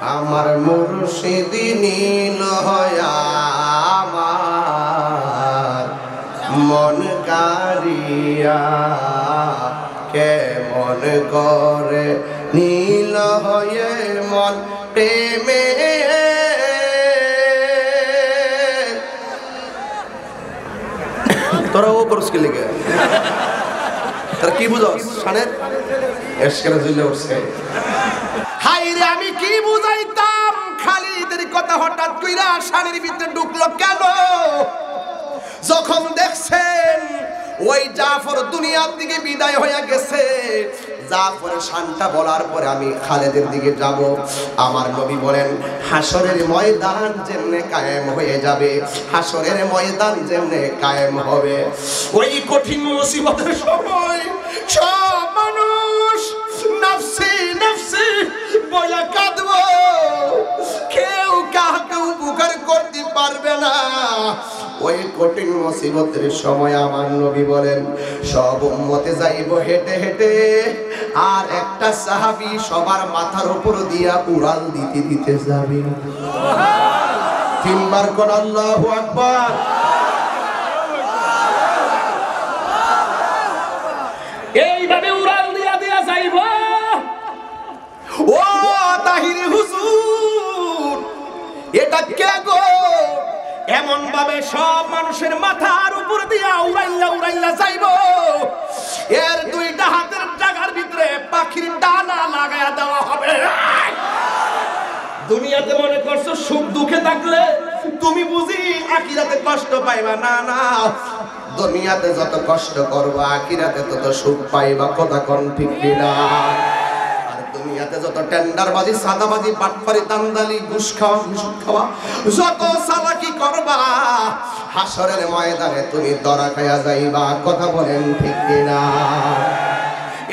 আমার মুর্শিদ নীল হয়া আমার মন কারিয়া কেমন করে নীল হয়ে মন প্রেমে তোরা ও করস কি লেগে তোরা কি বুঝস শানের এসকেরা জুলে উঠছে হাই রে আমি কি বুঝাইতাম খালিদের কথা হঠাৎ কইরা শানের ভিতরে ঢুকলো কেন যখন দেখছেন ওই জাফর দুনিয়ার দিকে বিদায় হয়ে গেছে জাফরের শানটা বলার পরে আমি খালেদের দিকে যাব আমার নবী বলেন হাসরের ময়দান যেমনে কায়েম হয়ে যাবে হাসরের ময়দান যেমনে কায়েম হবে ওই কঠিন মুসিবতের সময় সব মানুষ নফসি নফসি বলে কাঁদবো কেউ কাউকে উপকার করতে পারবে না ওই কঠিন মুসিবতের সময় আমার নবী বলেন সব উম্মতে যাইব হেঁটে হেঁটে আর একটা সাহাবী সবার মাথার উপর দিয়া উড়াল দিতে দিতে যাবে তিনবার কোন আল্লাহু আকবার এইভাবে উড়াল দিয়া দিয়া যাইব ও তাহিরি হুজুর এটা কে গো এমন ভাবে সব মানুষের মাথার উপর দিয়া উড়াইলা উড়াইলা যাইব এর দুইটা হাতের জায়গার ভিতরে পাখির ডানা লাগায়া দেওয়া হবে দুনিয়াতে মনে করছো সুখ দুঃখে থাকলে তুমি বুঝি আখিরাতে কষ্ট পাইবা না না দুনিয়াতে যত কষ্ট করবা আখিরাতে তত সুখ পাইবা কথা কোন ঠিক কিনা আর দুনিয়াতে যত টেন্ডারবাজি সাদাবাজি বাটপারি দান্দালি ঘুষ খাওয়া যত চালাকি করবা হাসরের ময়দানে তুমি দরা খায়া যাইবা কথা বলেন ঠিক কিনা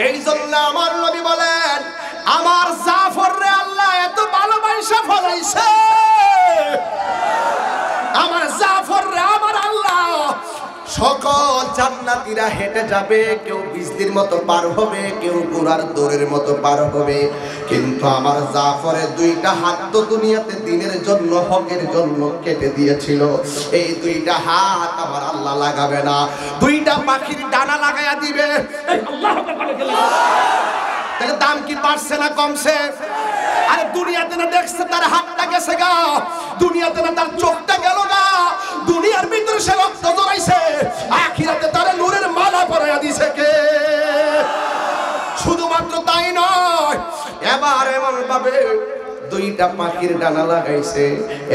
এই জন্য আমার নবী বলেন আমার জাফর রে আল্লাহ এত ভালোবাসা ফলাইছে আমার জাফর রে আমার আল্লাহ সকল জান্নাতীরা হেঁটে যাবে কেউ বিজলির মতো পার হবে কেউ ঘোড়ার দৌড়ের মতো পার হবে কিন্তু আমার জাফরের দুইটা হাত তো দুনিয়াতে দিনের জন্য হকের জন্য কেটে দিয়েছিল এই দুইটা হাত আমার আল্লাহ লাগাবে না দুইটা পাখির ডানা লাগায়া দিবে আল্লাহ তাআলা গেল তাহলে দাম কি বাড়ছে না কমছে আরে দুনিয়াতে না দেখছে তার হাতটা গেছে গা দুনিয়াতে না তার চোখটা গেল গা দুনিয়ার ভিতরে সে রক্ত জড়াইছে আখিরাতে তার নূরের মালা পরাইয়া দিছে কে শুধুমাত্র তাই নয় এবার এমন ভাবে দুইটা পাখির ডানা লাগাইছে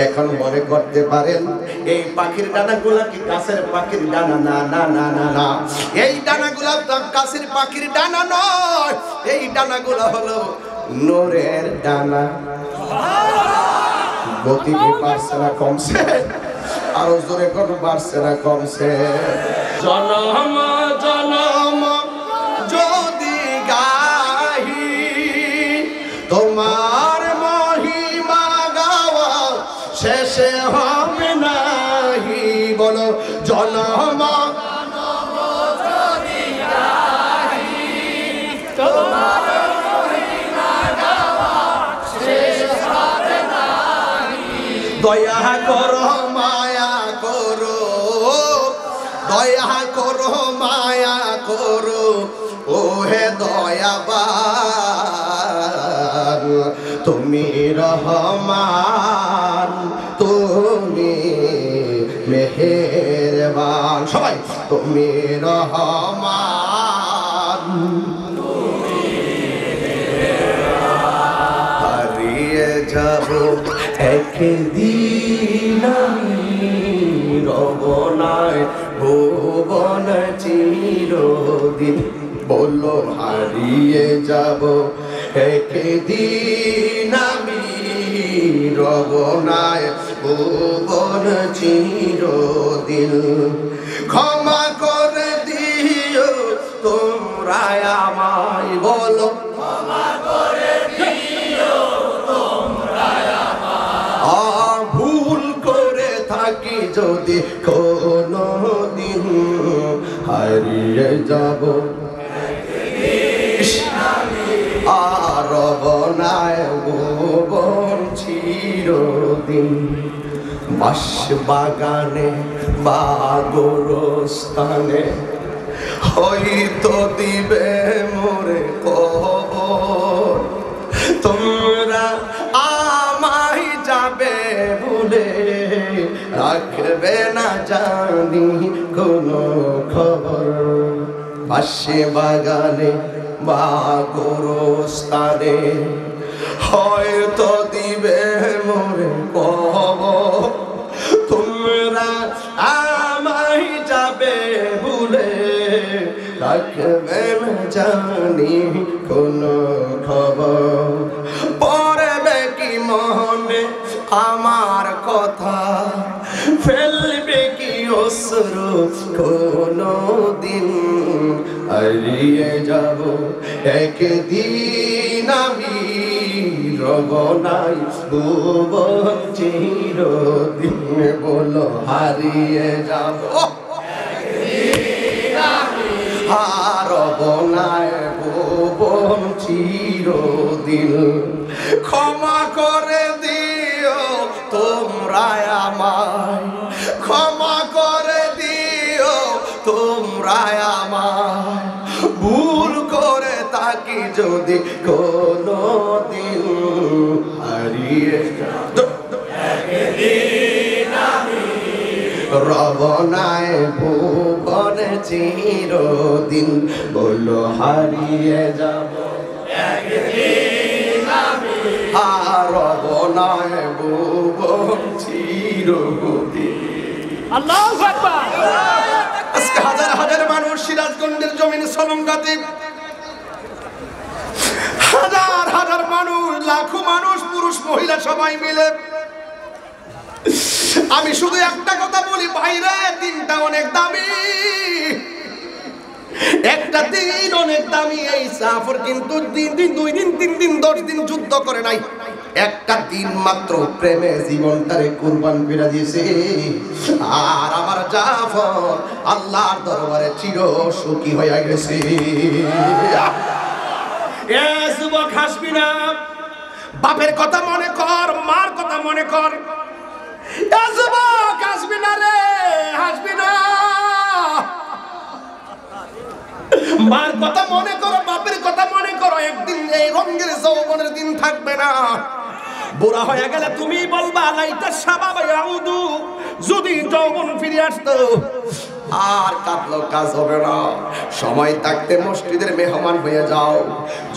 এখন মনে করতে পারেন এই পাখির ডানাগুলা কি গাছের পাখির ডানা না না না না না এই ডানাগুলা তো গাছের পাখির ডানা নয় এই ডানাগুলা হলো নূরের ডানা গতি কি বাড়ছে না কমছে আরো জোরে কোন বাড়ছে না কমছে জনম জনম যদি গাহি তোমার মহিমা গাওয়া শেষে হবে নাহি বলো জনম দয়া করো মায়া করো দয়া করো মায়া করো ও হে দয়াবান তুমি রহমান তুমি মেহেরবান সবাই তুমি রহমান হারিয়ে যাব একদিন আমি রবনায় ভুবন চিরদিন বলো হারিয়ে যাব একদিন আমি রবনায় ভুবন চিরদিন ক্ষমা করে দিও তোমরা আমায় বলো ক্ষমা করে দিও তোমরা আমায় ভুল করে থাকি যদি কোনো দিন হারিয়ে যাব আর বনায় ভুবন চিরদিন বাস বাগানে বা গোরস্থানে হয়তো দিবে মোরে কবর তোমরা আমায় যাবে ভুলে রাখবে না জানি কোনো খবর বাসে বাগানে বা গোরস্থানে হয়তো দিবে মোরে কবর তোমরা আমায় যাবে ভুলে রাখবে না জানি কোনো খবর পড়বে কি মনে আমার কথা ফেলবে কি অশ্রু কোনো দিন হারিয়ে যাব একদিন আমি রব নাই ভুবন চিরদিন বলো হারিয়ে যাব হারব নাই ভুবন চিরদিন ক্ষমা করে দিও তোমরা আমায় ক্ষমা করে দিও তোমরা আমায় ভুল করে তাকি যদি কোনো দিন হারিয়ে রবনায় ভুবনে চিরদিন বলো হারিয়ে যাব রবনায় ভুবন চিরদিন। আল্লাহু আকবার। আজকে হাজার হাজার মানুষ সিরাজগঞ্জের জমিন সলঙ্গাতে হাজার হাজার মানুষ লাখো মানুষ পুরুষ মহিলা সবাই মিলে আমি শুধু একটা কথা বলি বাইরে দিনটা অনেক দামি একটা দিন অনেক দামি এই সাফর কিন্তু দিন 2 দিন 3 দিন 10 দিন যুদ্ধ করে নাই একটা দিন মাত্র প্রেমে জীবনটারে কুরবান করে দিয়েছে আর আমার জাফর আল্লাহর দরবারে চির সুখী হয়ে গেছে এ যুবক হাসবি না বাপের কথা মনে কর মার কথা মনে কর এ যুবক হাসবি না রে হাসবি না মার কথা মনে করো বাপের কথা মনে করো একদিন এই রঙের যৌবনের দিন থাকবে না বুড়া হয়ে গেলে তুমি বলবা লাইতা শাবাব ইয়াউদু যদি যৌবন ফিরে আসতো আর কাটলো কাজ হবে না সময় থাকতে মসজিদের মেহমান হয়ে যাও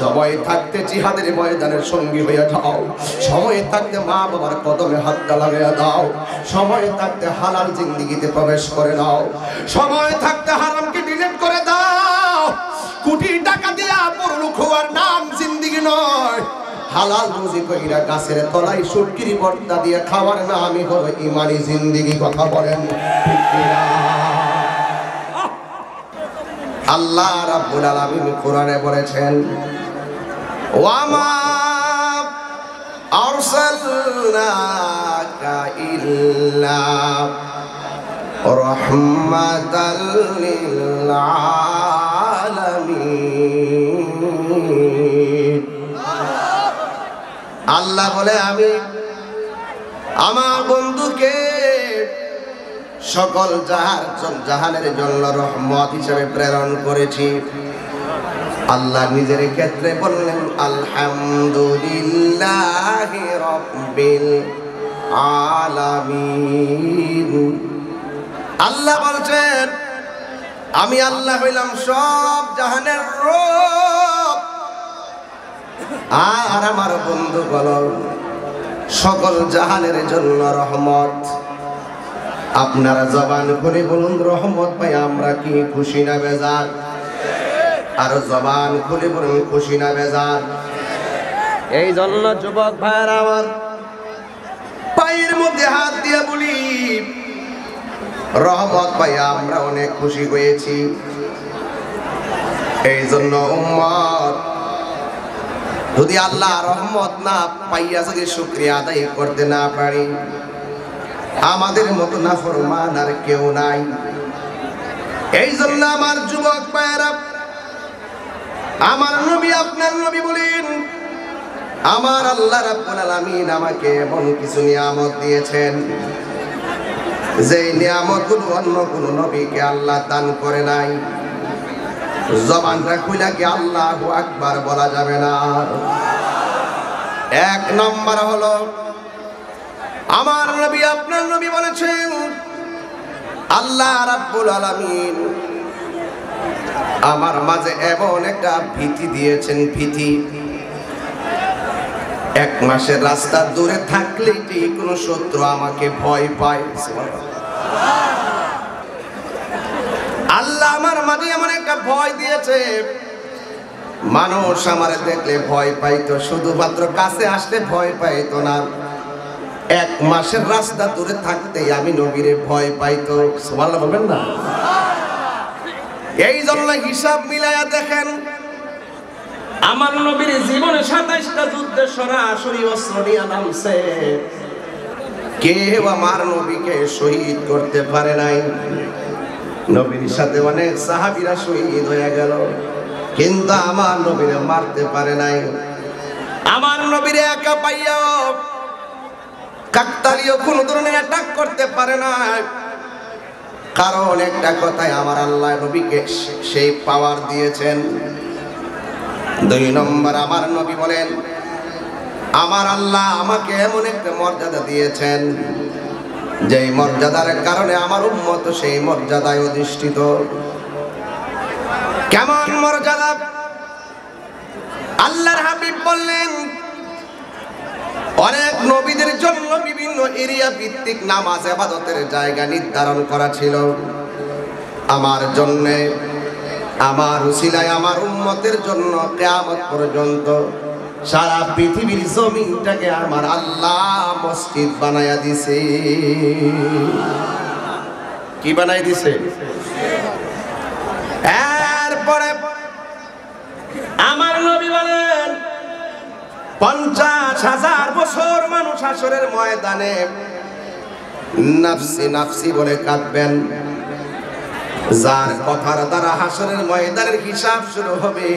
সময় থাকতে জিহাদের ময়দানের সঙ্গী হয়ে যাও সময় থাকতে মা বাবার কদমে হাতটা লাগিয়ে দাও সময় থাকতে হালাল জিন্দেগিতে প্রবেশ করে নাও সময় থাকতে হারামকে ডিলিট করে দাও কোটি টাকা দিয়া পরলোক হওয়ার নাম জিন্দেগি নয় হালাল রুজি কইরা গাছের তলায় শুটকির ভর্তা দিয়ে খাওয়ার নামই হলো ইমানি জিন্দেগি কথা বলেন ঠিক কিনা আল্লাহ রাব্বুল আলামিন কোরআনে বলেছেন ওয়ামা আরসালনাকা ইল্লা রাহমাতাল লিল আলামিন আল্লাহ বলে আমি আমার বন্ধুকে সকল জাহানের জন্য রহমত হিসেবে প্রেরণ করেছি আল্লাহ নিজের ক্ষেত্রে বললেন আলহামদুলিল্লাহি রাব্বিল আলামিন আল্লাহ বলছেন আমি আল্লাহ হইলাম সব জাহানের রব আর আমার বন্ধু বল সকল জাহানের জন্য রহমত আপনারা জবান করে বলুন রহমত ভাই আমরা কি খুশি না বেজার আর জবান খুলে বলুন খুশি না বেজার এই জন্য যুবক ভাইরা আমার পায়ের মধ্যে হাত দিয়ে বলি রহমত ভাই আমরা অনেক খুশি হয়েছি এই জন্য উম্মত যদি আল্লাহ রহমত না পাইয়া যদি শুকরিয়া আদায় করতে না পারি আমাদের মতো নাফরমান আর কেউ নাই এই জন্য আমার যুবক ভাইরা আমার নবী আপনার নবী বলেন আমার আল্লাহ রাব্বুল আলামিন আমাকে এমন কিছু নিয়ামত দিয়েছেন যে নিয়ামতগুলো অন্য কোন নবীকে আল্লাহ দান করে নাই। জবানটা খুলে কি আল্লাহু আকবার বলা যাবে না? এক নম্বর হলো আমার নবী আপনার নবী বলেছেন আল্লাহ রাব্বুল আলামিন আমার মাঝে এমন একটা ভীতি দিয়েছেন, ভীতি। 1 মাসের রাস্তা দূরে থাকলে কোনো শত্রু আমাকে ভয় পায়। আল্লাহ আমার মাঝে এমন একটা ভয় দিয়েছে, মানুষ আমার দেখলে ভয় পাইতো, শুধুমাত্র কাছে আসলে ভয় পাইতো না। 1 মাসের রাস্তা দূরে থাকতেই আমি নবীরে ভয় পাইতো। সুবহানাল্লাহ বলবেন না? এই জন্য হিসাব মিলায়া দেখেন, আমার নবীর জীবনে 27টা যুদ্ধে সরাসরি অস্ত্র নিয়ে নামছে, কেউ আমার নবীকে শহীদ করতে পারে নাই। নবীর সাথে অনেক সাহাবীরা শহীদ হয়ে গেল, কিন্তু আমার নবীরে মারতে পারে নাই। আমার নবীরে একা পাইয়াও কাকতালীয় কোনো ধরনের অ্যাটাক করতে পারে না। কারণ একটা কথাই আমার আল্লাহ নবীকে সেই পাওয়ার দিয়েছেন। 2 নম্বর আমার নবী বলেন আমার আল্লাহ আমাকে এমন একটা মর্যাদা দিয়েছেন যেই মর্যাদার কারণে আমার উম্মত সেই মর্যাদায় অধিষ্ঠিত। কেমন মর্যাদা? আল্লাহর হাবিব বললেন অনেক নবীদের জন্য বিভিন্ন এরিয়া ভিত্তিক নামাজ ইবাদতের জায়গা নির্ধারণ করা ছিল। আমার জন্য, আমার উসিলায় আমার উম্মতের জন্য কিয়ামত পর্যন্ত সারা পৃথিবীর জমিনটাকে আমার আল্লাহ মসজিদ বানায়া দিছে। কি বানাই দিছে? এরপরে আমার নবী বলেন 50,000 বছর মানুষ হাসরের ময়দানে নাফসি নাফসি বলে কাঁদবেন। যার কথার দ্বারা হাসরের ময়দানের হিসাব শুরু হবে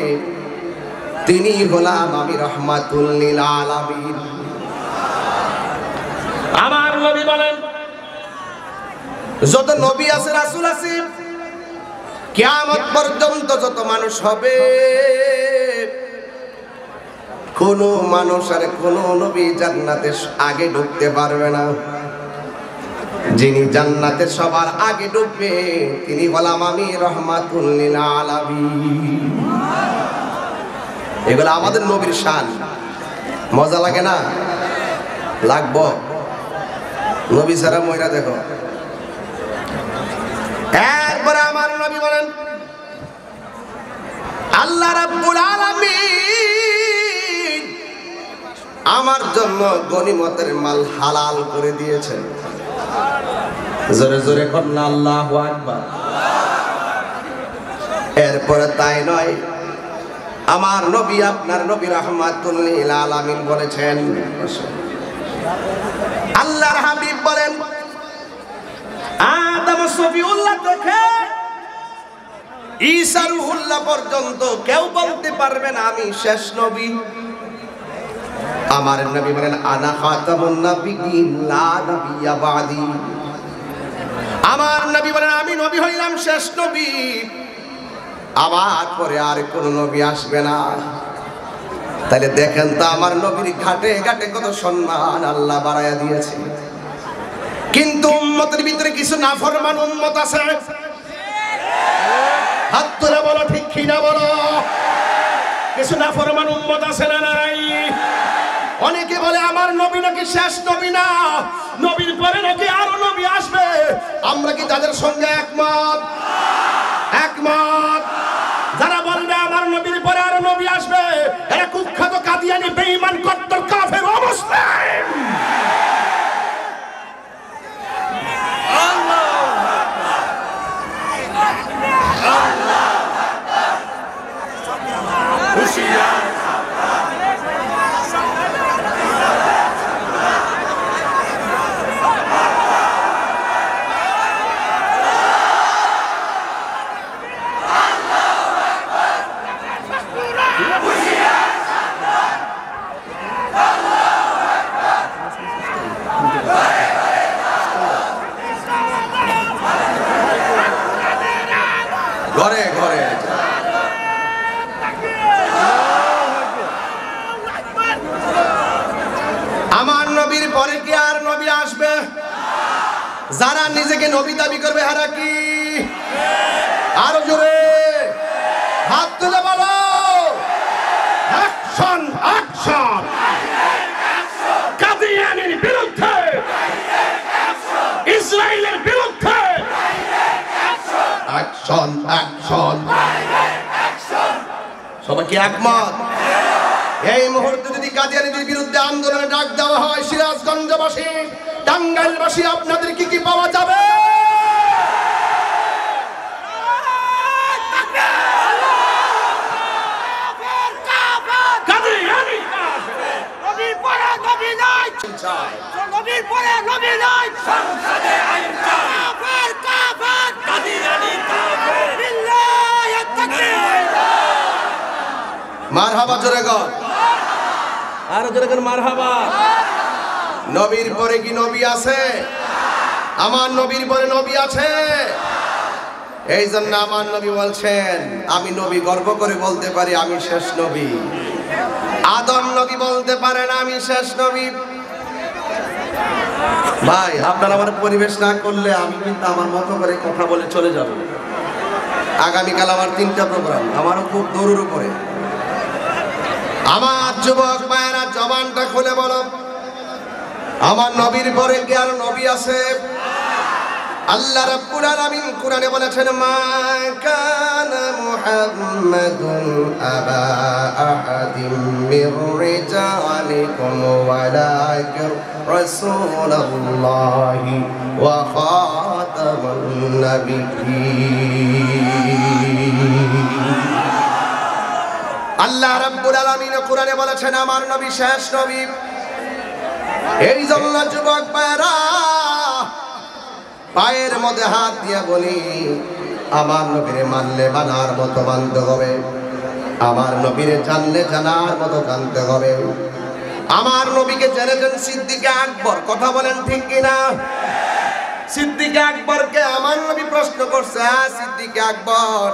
তিনি হলাম আমি রাহমাতুল লিল আলামিন। আমার নবী বলেন যত নবী আছে রাসূল আছে কিয়ামত পর্যন্ত যত মানুষ হবে কোন মানুষ আর কোন নবী জান্নাতে আগে ঢুকতে পারবে না। যিনি জান্নাতে সবার আগে ঢুকবে তিনি হলাম আমি রাহমাতুল লিল আলামিন। এগুলো আমাদের নবীর শান। মজা লাগে না? লাগবো। নবী ছাড়া ময়রা দেখো। এরপরে আমার নবী বলেন আল্লাহ রাব্বুল আলামিন আমার জন্য গনিমতের মাল হালাল করে দিয়েছেন। জোরে জোরে করেন আল্লাহু আকবার। এরপরে তাই নয়, আমার নবী আপনার নবী রাহমাতুল লিল আলামিন বলেছেন, আল্লাহর হাবিব বলেন আদম সফিউল্লাহ থেকে ঈসা রূহুল্লাহ পর্যন্ত কেউ বলতে পারবে না আমি শেষ নবী। আমার নবী বলেন আনা খাতামুন নাবিয়্যিন লা নাবিয়্যা বাদি। আমার নবী বলেন আমি নবী হইলাম শেষ নবী, আমার পরে আর কোন নবী আসবে না। তাহলে দেখেন তো আমার নবীর ঘাটে ঘাটে কত সম্মান আল্লাহ বাড়ায়া দিয়েছে। কিন্তু উম্মতের ভিতরে কিছু নাফরমান উম্মত আছে। হাত তুলে বলো ঠিক কি না বলো? কিছু নাফরমান উম্মত আছে না নাই? অনেকে বলে আমার নবী নাকি শেষ নবী না, নবীর পরে নাকি আরো নবী আসবে। আমরা কি তাদের সঙ্গে একমত? একমত। যারা বলবে আমার নবীর পরে আরো নবী আসবে এরা কুখ্যাত কাদিয়ানি বেঈমান কট্টর কাফের অমুসলিম। নবীর পরে কি আর নবী আসবে? যারা নিজেকে নবী দাবি করবে হারা কি? আরো জোরে হাত তুলে বলো অ্যাকশন অ্যাকশন। কাদিয়ানীর বিরুদ্ধে, ইসরায়েলের বিরুদ্ধে অ্যাকশন অ্যাকশন। সবাই কি একমত? এই মুহূর্তে যদি কাদিয়ানীদের বিরুদ্ধে আন্দোলনে ডাক দেওয়া হয়, সিরাজগঞ্জবাসী, টাঙ্গাইলবাসী, আপনাদের কি কি পাওয়া যাবে? মারহাবা জোরে গো, আরো জোরে গো মারহাবা। নবীর পরে কি নবী আছে? আমার নবীর পরে নবী আছে। এই জন্য আমার নবী বলছেন, আমি নবী গর্ব করে বলতে পারি আমি শেষ নবী। আদম নবী বলতে পারেন আমি শেষ নবী। ভাই আপনারা আমার পরিবেশ না করলে আমি কিন্তু আমার মতো করে কথা বলে চলে যাব। আগামীকাল আমার 3টা প্রোগ্রাম, আমারও খুব দূরের উপরে। আমার যুবক ভাইয়েরা জবানটা খুলে বলো, আমার নবীর পরে কি আর নবী আছে? আল্লাহ রাব্বুল আলামিন কোরআনে বলেছেন, মা কানা মুহাম্মাদুন আবা আহাদিম মির রিজালিকুম ওয়ালাকিন রাসূলুল্লাহি ওয়া খাতামান নাবিয়্যিন। আল্লাহ রাব্বুল আলামিন কোরআনে বলেছেন আমার নবী শেষ নবী। এই জন্য যুবক ভাইরা পায়ের মধ্যে হাত দিয়ে বলি, আমার নবীরে মানলে মানার মতো মানতে হবে, আমার নবীরে জানলে জানার মতো জানতে হবে। আমার নবীকে জেনেছেন সিদ্দিক আকবর, কথা বলেন ঠিক কিনা? সিদ্দিক আকবরকে আমার নবী প্রশ্ন করছে, সিদ্দিক আকবর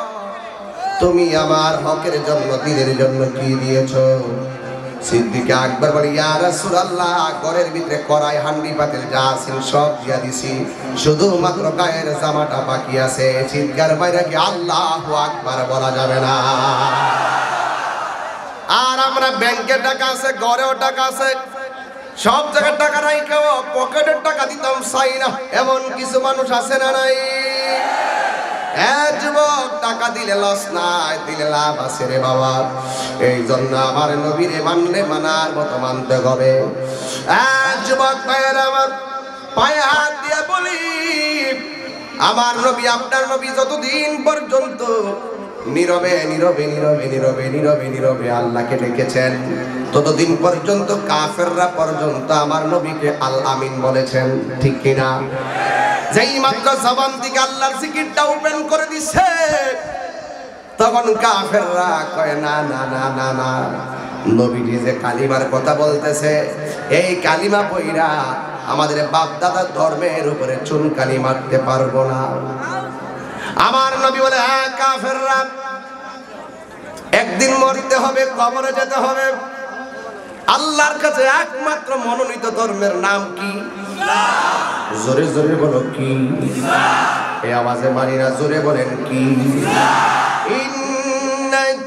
তুমি আমার হকের জন্য, দিনের জন্য কি দিয়েছো? সিদ্দিক আকবর বলে, ইয়া রাসূলুল্লাহ, ঘরের ভিতরে কড়াই হান্ডি পাতিল যা ছিল সব দিয়া দিছি, শুধুমাত্র গায়ের জামাটা বাকি আছে। চিৎকার বাইরে কি আল্লাহু আকবার বলা যাবে না? আর আমরা ব্যাংকে টাকা আছে, ঘরেও টাকা আছে, সব জায়গায় টাকা নাই, কেউ পকেটের টাকা দিতাম চাই না, এমন কিছু মানুষ আছে না নাই? যুবক, টাকা দিলে লস নাই, দিলে লাভ আছে রে বাবা। এই জন্য আমার নবীরে মানলে মানার মতো মানতে হবে। যুবক ভাইয়েরা আমার পায়ে হাত দিয়ে বলি, আমার নবী আপনার নবী যতদিন পর্যন্ত নীরবে নীরবে নীরবে নীরবে নীরবে নীরবে আল্লাহকে ডেকেছেন, ততদিন পর্যন্ত কাফেররা পর্যন্ত আমার নবীকে আল আমিন বলেছেন, ঠিক কিনা? যেই মাত্র জবান থেকে আল্লাহর জিকিরটা ওপেন করে দিছে, তখন কাফেররা কয় না না না না না, নবীজি যে কালিমার কথা বলতেছে, এই কালিমা পয়রা আমাদের বাপ দাদার ধর্মের উপরে চুনকালি মারতে পারবো না। আমার নবী বলে, হ্যাঁ কাফেররা, একদিন মরতে হবে, কবরে যেতে হবে। আল্লাহর কাছে একমাত্র মনোনীত ধর্মের নাম কি? জোরে জোরে বলো কি? এই আওয়াজে মানি না, জোরে বলেন কি? ইন্নাদ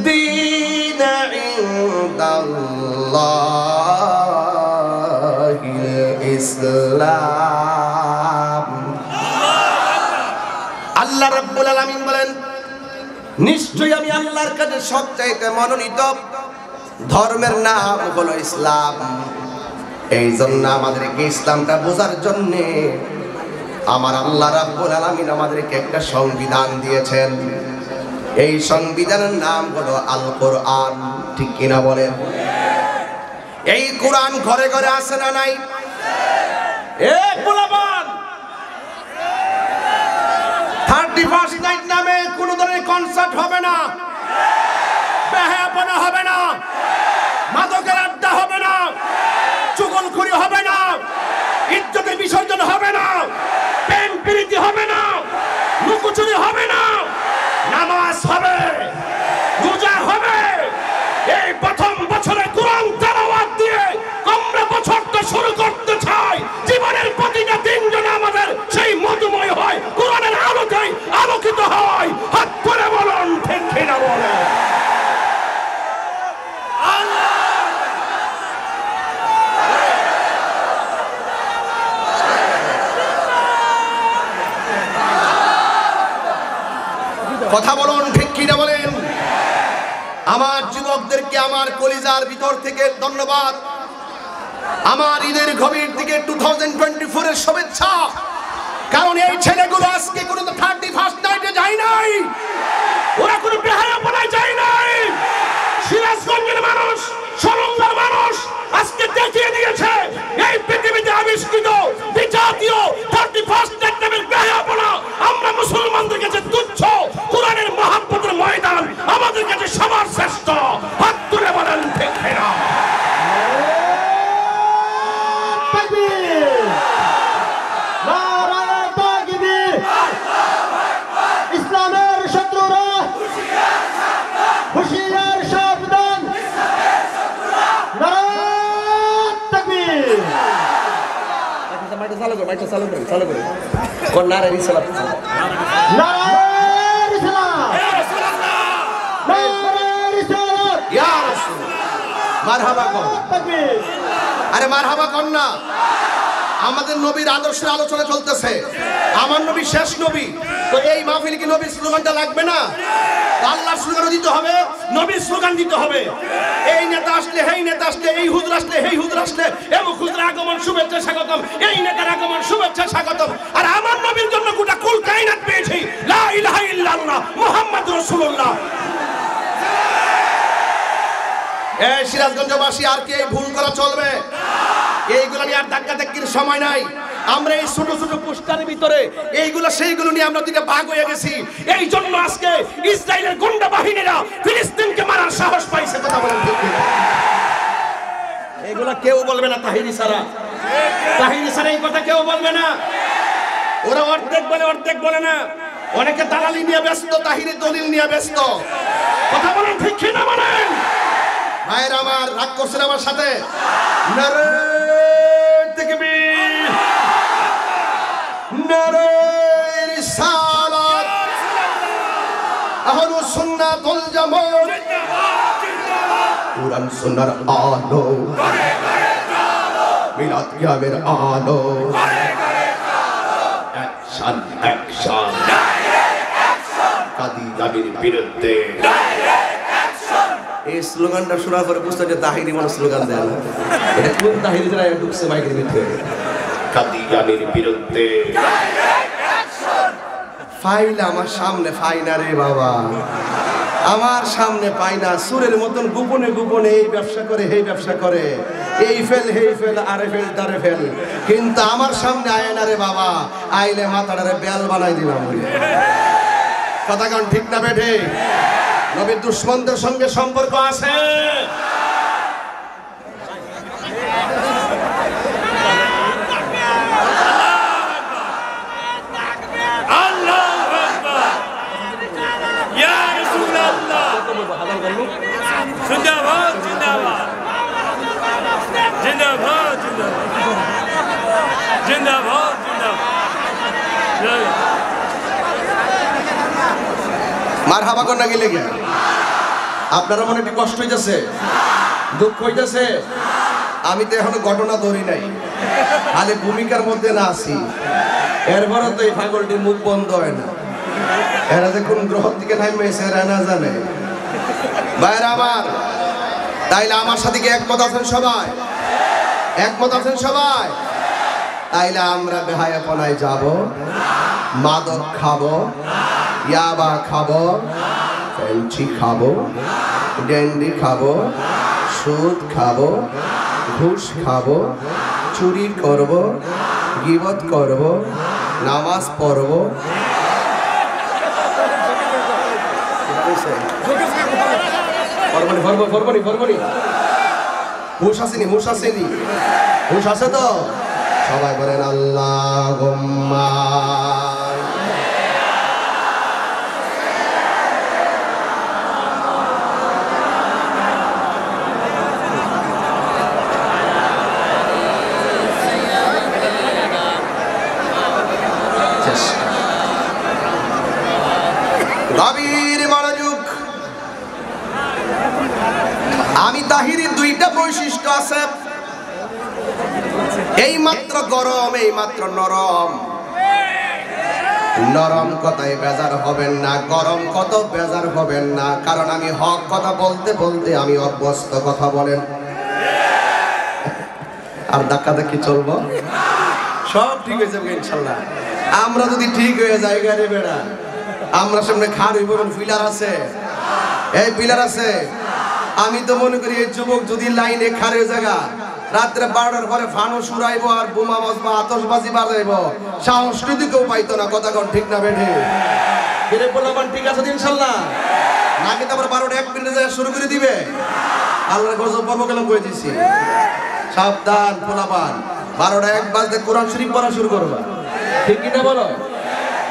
দীনা ইনদাল্লাহিল ইসলাম। আল্লাহ রাব্বুল আলামিন বলেন, নিশ্চয়ই আমি আল্লাহর কাছে সবচাইতে মনোনীত ধর্মের নাম হলো ইসলাম। এই জন্য আমাদেরকে ইসলামটা বোঝার জন্য আমার আল্লাহ রাব্বুল আলামিন আমাদেরকে একটা সংবিধান দিয়েছেন। এই সংবিধানের নাম হলো আল কোরআন, ঠিক কিনা বলেন? এই কোরআন ঘরে ঘরে আছে না নাই? এই পোলাপান 31st নাইট নামে কোন ধরনের কনসার্ট হবে না, বেহায়াপনা হবে না, মাদকের আড্ডা হবে না, চুগলখড়ি হবে না, ইজ্জতের বিসর্জন হবে না, প্রেম প্রীতি হবে না, লুকোচুরি হবে না, নামাজ হবে, রোজা হবে। এই প্রথম বছরে কোরআন তেলাওয়াত দিয়ে আমরা বছরটা শুরু কথা বলুন ঠিক কিনা বলেন। আমার যুবকদেরকে আমার কলিজার ভিতর থেকে ধন্যবাদ। আমার ঈদের গভীর থেকে 2024 এর শুভেচ্ছা। কারণ এই ছেলেগুলো আজকে কোনো 31st নাইটে যায় নাই, ওরা কোনো বেহায়াপনায় যায় নাই। সিরাজগঞ্জের মানুষ, সরঙ্গার মানুষ আজকে দেখিয়ে দিয়েছে এই পৃথিবীতে আবিষ্কৃত বিজাতীয় 31st নাইট নামের বেহায়াপনা আমরা মুসলমানদের কাছে তুচ্ছ। কোরআনের মহাব্বতের ময়দান আমাদের কাছে সবার শ্রেষ্ঠ। হাত তুলে বলেন ঠিক না? ইসলামের শত্রুরা হুঁশিয়ার সাবধান। আরে মারহাবা কর না। আমাদের নবীর আদর্শের আলোচনা চলতেছে। আমার নবী শেষ নবী, তো এই মাহফিলে কি নবীর স্লোগানটা লাগবে না? আল্লাহর স্লোগান দিতে হবে, নবীর স্লোগান দিতে হবে। এই নেতা আসলে, এই নেতা আসলে, এই হুজুর আসলে, এই হুজুর আসলে, এবং হুজুর আগমন শুভেচ্ছা স্বাগতম, এই নেতার আগমন শুভেচ্ছা স্বাগতম। আর আমার নবীর জন্য গোটা কুল কায়নাত পেয়েছি লা ইলাহা ইল্লাল্লাহ মুহাম্মাদুর রাসূলুল্লাহ। এই সিরাজগঞ্জবাসী আর কি এই ভুল করা চলবে? এইগুলো নিয়ে আর ধাক্কাধাক্কির সময় নাই। আমরা এই ছোট ছোট পোস্টারের ভিতরে এইগুলো সেইগুলো নিয়ে আমরা দুইটা ভাগ হয়ে গেছি। এই জন্য আজকে ইসরায়েলের গুন্ডা বাহিনীরা ফিলিস্তিনকে মারার সাহস পাইছে। কথা বলেন ঠিক কিনা? এগুলা কেউ বলবে না তাহিরি ছাড়া। তাহিরি ছাড়া এই কথা কেউ বলবে না। ওরা অর্ধেক বলে, অর্ধেক বলে না। অনেকে দালালি নিয়ে ব্যস্ত, তাহিরি দলিল নিয়ে ব্যস্ত। কথা বলেন ঠিক কিনা বলেন? ভাইরা আমার, রাগ করছেন আমার সাথে? নারে তাকবীর, নারে রিসালাত, আহলুস সুন্নাত ওয়াল জামাত, কুরআন সুন্নাহর আলো, মিলাদ কিয়ামের আলো। অ্যাকশন, অ্যাকশন, কাদিয়ানির বিরুদ্ধে। এই স্লোগানটা শোনার পরে বুঝতে যে তাহিরি মানুষ স্লোগান দেয় না। এটা কোন তাহিরি যারা ঢুকছে মাইকের ভিতরে? কাদিয়ানির বিরুদ্ধে। ফাইল আমার সামনে পাই না রে বাবা, আমার সামনে পাই না। সুরের মতন গোপনে গোপনে এই ব্যবসা করে, এই ব্যবসা করে, এই ফেল, এই ফেল, আরে ফেল, তারে ফেল, কিন্তু আমার সামনে আয় না রে বাবা। আইলে মাথাটারে বেল বানাই দিলাম। কথা কারণ ঠিক না বেঠে? নবীর দুশ্মনদের সঙ্গে সম্পর্ক আছে। জিন্দাবাদ, জিন্দাবাদ, জিন্দাবাদ, জিন্দাবাদ, জিন্দাবাদ, জিন্দাবাদ। মারহাবা কর না গেলে গে? আপনারা মনে একটু কষ্ট হইতেছে, দুঃখ হইতেছে? আমি তো এখনো ঘটনা ধরি নাই, খালি ভূমিকার মধ্যে না আছি। এরপরে তো এই পাগলটির মুখ বন্ধ হয় না। এরা যে কোন গ্রহ থেকে নাইমেছে এরা না জানে। ভাইরা আমার, তাইলে আমার সাথে কি একমত আছেন সবাই? একমত আছেন সবাই? তাইলে আমরা বেহায়াপনায় যাব, মাদক খাবো, ইয়াবা খাবো, ফেঞ্চি খাবো, ডেন্ডি খাবো, সুদ খাবো, ঘুষ খাবো, চুরি করব, গীবত করব, নামাজ পড়ব। হুশ আসেনি, হুশ আসেনি, হুশ আছে তো? সবাই বলেন আল্লাহুম্মা। গভীর মনোযোগ। আমি তাহিরির দুইটা বৈশিষ্ট্য আছে, এই মাত্র গরম, এই মাত্র নরম। নরম কথায় বেজার হবেন না, গরম কত বেজার হবেন না, কারণ আমি হক কথা বলতে বলতে আমি অভ্যস্ত। কথা বলেন। আর ধাক্কা ধাক্কি চলবো, সব ঠিক হয়ে যাবে ইনশাল্লাহ। আমরা যদি ঠিক হয়ে যাই গাড়ি বেড়া, আমরা সামনে খাড় হইব, পিলার আছে, এই পিলার আছে। আমি তো মনে করি এই যুবক যদি লাইনে খাড়ে জায়গা রাত্রে 12টার পরে ফানো শুরাইব আর বোমা বাজবা আতশবাজি বাজাইব, সাংস্কৃতিকও পাইতো না। কথা কোন ঠিক না বেঠে? বেরে বললাম ঠিক আছে ইনশাল্লাহ, নাকি তো আবার 12টা 1 মিনিটে যায় শুরু করে দিবে। আল্লাহর গজব পর্ব গেলাম কই দিছি, সাবধান পোলাপান। 12টা 1 বাজতে কোরআন শরীফ পড়া শুরু করবা, ঠিক কি না বলো?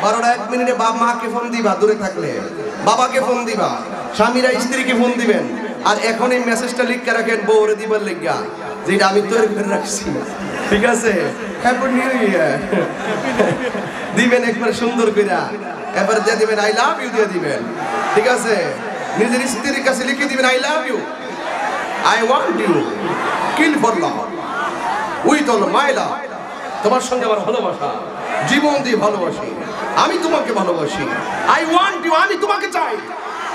12টা 1 মিনিটে বাপ মাকে ফোন দিবা, দূরে থাকলে বাবাকে ফোন দিবা, স্বামীরা স্ত্রীকে ফোন দিবেন। আর এখন এই মেসেজটা লিখে রাখেন বউরে দিবার লেগা, যেটা আমি তৈরি করে রাখছি, ঠিক আছে? হ্যাপি নিউ ইয়ার দিবেন একবার সুন্দর কইরা, এবার দিয়ে দিবেন আই লাভ ইউ দিয়ে দিবেন, ঠিক আছে? নিজের স্ত্রীর কাছে লিখে দিবেন I love you, I want you, kill for love, with all my love. তোমার সঙ্গে আমার ভালোবাসা, জীবন দিয়ে ভালোবাসি, আমি তোমাকে ভালোবাসি, আই ওয়ান্ট ইউ, আমি তোমাকে চাই,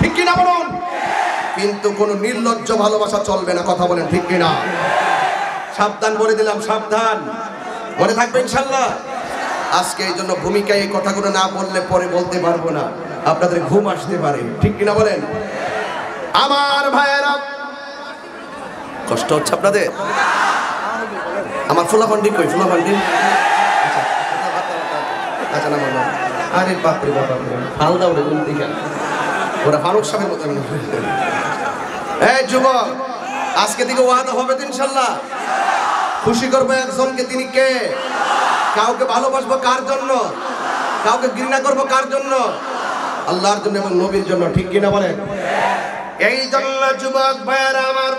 ঠিক কি না বলুন? কিন্তু কোনো নির্লজ্জ ভালোবাসা চলবে না। কথা বলেন ঠিক কি না? সাবধান বলে দিলাম, সাবধান, মনে থাকবে ইনশাল্লাহ। আজকে এই জন্য ভূমিকায় এই কথাগুলো না বললে পরে বলতে পারবো না, আপনাদের ঘুম আসতে পারে, ঠিক কিনা বলেন? আমার ভাইয়েরা, কষ্ট হচ্ছে আপনাদের? আমার ফুলাফান্ডি কই? ফুলাফান্ডি আচ্ছা না মানো, আরে বাপরে বাপরে ফালদা ওরে কোন দিকে, ওরা ফারুক সাহেবের মতো। এই যুবক, আজকে থেকে ওয়াদা হবে তো ইনশাল্লাহ, খুশি করবো একজনকে, তিনি কে? কাউকে ভালোবাসবো কার জন্য? কাউকে ঘৃণা করবো কার জন্য? আল্লাহর জন্য এবং নবীর জন্য, ঠিক কিনা বলেন? এই জন্য যুবক ভাইয়েরা আমার,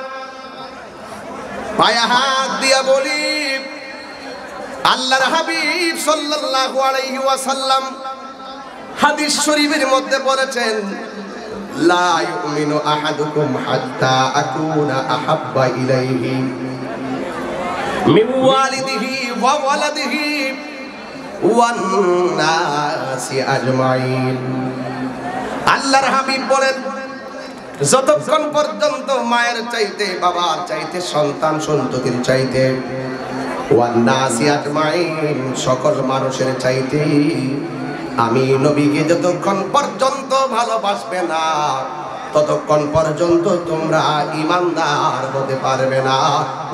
পায়ে হাত দিয়া বলি, আল্লাহর হাবিব সাল্লাল্লাহু আলাইহি ওয়াসাল্লাম হাদিস শরীফের মধ্যে বলেছেন, লা ইউমিনু আহাদুকুম হাত্তা আকুনা আহাব্বা ইলাইহি মিন ওয়ালিদিহি ওয়া ওয়ালাদিহি ওয়ান নাসি আজমাইন। আল্লাহর হাবিব বলেন, যতক্ষণ পর্যন্ত মায়ের চাইতে, বাবার চাইতে, সন্তান সন্ততির চাইতে, ওয়ান নাসি আজমাইন, সকল মানুষের চাইতে আমি নবীকে যতক্ষণ পর্যন্ত ভালোবাসবে না, ততক্ষণ পর্যন্ত তোমরা ঈমানদার হতে পারবে না।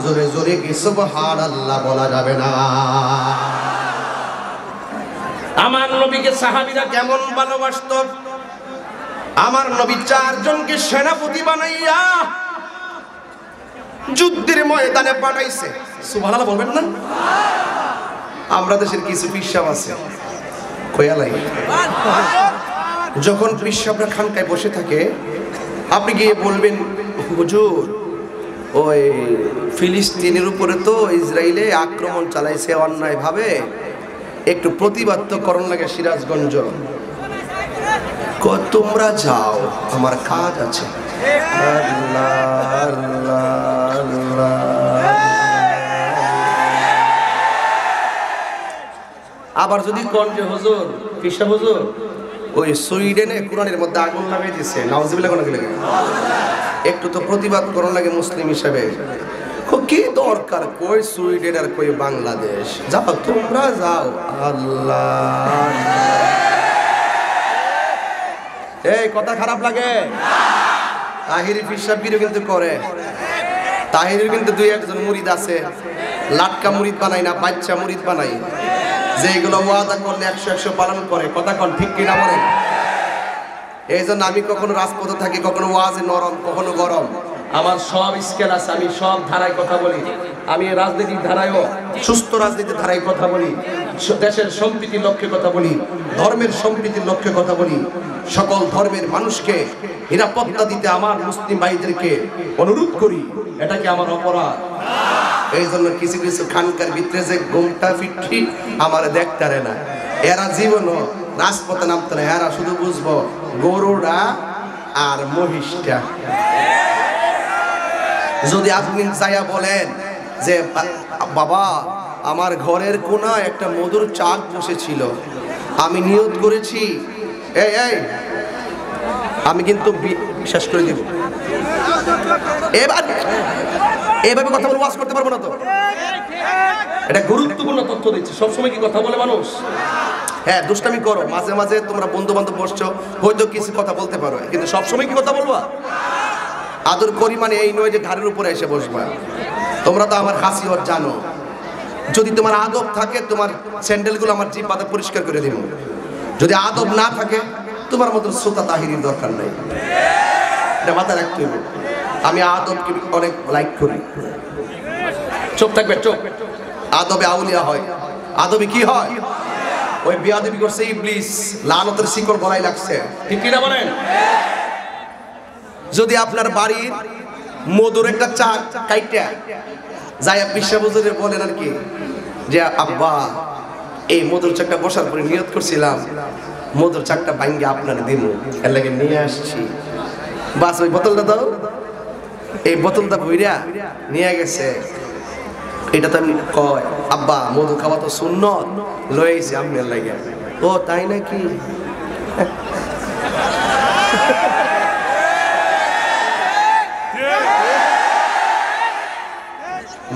জোরে জোরে কি সুবহানাল্লাহ বলা যাবে না? আমার নবীকে সাহাবীরা কেমন ভালোবাসত? আমার নবী 4 জনকে সেনাপতি বানাইয়া যুদ্ধের ময়দানে পাঠাইছে। সুবহানাল্লাহ বলবেন না? আমরা দেশের কিছু পিসাব আছে, কয়ালাই, যখন পিসাবরা খানকায় বসে থাকে, আপনি গিয়ে বলবেন, হুজুর ওই ফিলিস্তিনের উপরে তো ইসরায়েলে আক্রমণ চালাইছে অন্যায় ভাবে, একটু প্রতিবাদ তো করণ লাগে সিরাজগঞ্জ। তোমরা যাও, আমার কাজ আছে। আল্লাহ আল্লাহ আল্লাহ। আবার যদি কোন যে হুজুর, পিসা হুজুর ওই সুইডেনে কোরআনের মধ্যে আগুন লাগাই দিছে, নাউজুবিল্লাহ কোন লাগে, একটু তো প্রতিবাদ করণ লাগে মুসলিম হিসেবে। কি দরকার কই সুইডেন আর কই বাংলাদেশ, যাও তোমরা যাও। আল্লাহ, এই কথা খারাপ লাগে? তাহিরি পিসাবগিরি কিন্তু করে, তাহিরির কিন্তু 2-1 জন মুরিদ আছে, লাটকা মুরিদ বানাই না, বাচ্চা মুরিদ বানাই, যেগুলো ওয়াদা করলে 100-100 পালন করে। কথা কোন ঠিক কিনা বলেন? এই জন্য আমি কখনো রাজপথে থাকি, কখনো ওয়াজে নরম, কখনো গরম। আমার সব স্কেল আছে, আমি সব ধারায় কথা বলি। আমি রাজনীতির ধারায়ও, সুস্থ রাজনীতির ধারায় কথা বলি, দেশের সম্প্রীতির লক্ষ্যে কথা বলি, ধর্মের সম্প্রীতির লক্ষ্যে কথা বলি, সকল ধর্মের মানুষকে নিরাপত্তা দিতে আমার মুসলিম ভাইদেরকে অনুরোধ করি। এটা কি আমার অপরাধ? এই জন্য কিছু কিছু খানকার ভিতরে যে গোমটা ফিটকি আমার দেখতারে না, এরা জীবনও রাজপথে নামতে না, এরা শুধু বুঝবো গরুটা আর মহিষটা। যদি আপনি চাইয়া বলেন যে বাবা আমার ঘরের কোনায় একটা মধুর চাক বসেছিল, আমি নিয়ত করেছি এই এই আমি কিন্তু শেষ করে দিব। এবার এভাবে কথা বলে ওয়াজ করতে পারবো না তো। এটা গুরুত্বপূর্ণ তথ্য দিচ্ছি। সবসময় কি কথা বলে মানুষ? হ্যাঁ, দুষ্টামি করো, মাঝে মাঝে তোমরা বন্ধু বান্ধব বসছো, হয়তো কিছু কথা বলতে পারো, কিন্তু সবসময় কি কথা বলবা? আদর করি মানে এই নয় যে ঘাড়ের উপরে এসে বসবা। তোমরা তো আমার খাসিয়ত জানো। যদি তোমার আদব থাকে, তোমার স্যান্ডেলগুলো আমার জিভ পাতা পরিষ্কার করে দিব। যদি আদব না থাকে, তোমার মতন শ্রোতা তাহিরির দরকার নাই। এটা মাথায় রাখতে হবে। আমি আদবকে অনেক লাইক করি। চুপ থাকবে, চুপ। আদবে আউলিয়া হয়। আদবে কি হয়? ওই বেয়াদবি করছে ইবলিস, লানতের শিকল গলায় লাগছে, ঠিক কি না বলেন? যদি আপনার বাড়ির মধুর একটা চা কাইটা যায়, বিশ্বাস বুঝে বলেন আর কি যে আব্বা এই মধুর চাকটা বসার পরে নিয়ত করছিলাম মধুর চাকটা ভাঙ্গে আপনার দিন, এর লাগে নিয়ে আসছি, বাস ওই বোতলটা দাও। এই বোতলটা ভইরা নিয়ে গেছে। এটা তো আমি কয় আব্বা মধু খাওয়া তো সুন্নত, লয়েছি আপনার লাগে। ও তাই নাকি?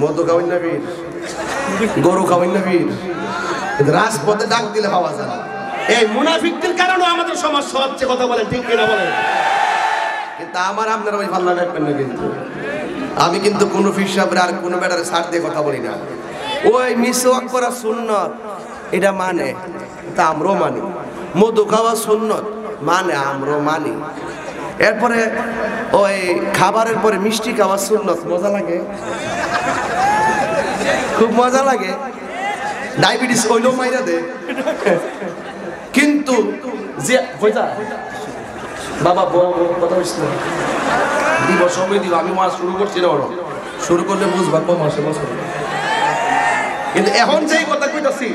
মধু খাওয়াই না বীর, গরু খাওয়াই না বীর, রাজপথে ডাক দিলে পাওয়া যায় না। এই মুনাফিকদের কারণে আমাদের সমস্যা হচ্ছে, কথা বলেন ঠিক কিনা বলেন? কিন্তু আমার আপনারা ওই ভালো লাগবেন না। কিন্তু আমি কিন্তু কোনো ফিসাবের আর কোনো ব্যাটারে ছাড় দিয়ে কথা বলি না। ওই মিসওয়াক করা সুন্নত এটা মানে, তা আমরাও মানি। মধু খাওয়া সুন্নত মানে আমরাও মানি। এরপরে ওই খাবারের পরে মিষ্টি খাওয়া সুন্নত, মজা লাগে, খুব মজা লাগে। ডায়াবেটিস হইলেও মাইরা দে। কিন্তু যে বাবা কথা বলছি না, দিব সময় দিব। আমি মাস শুরু করছি না, ওরা শুরু করলে বুঝবা কম আসে বছর। কিন্তু এখন যেই কথা কইতাছি,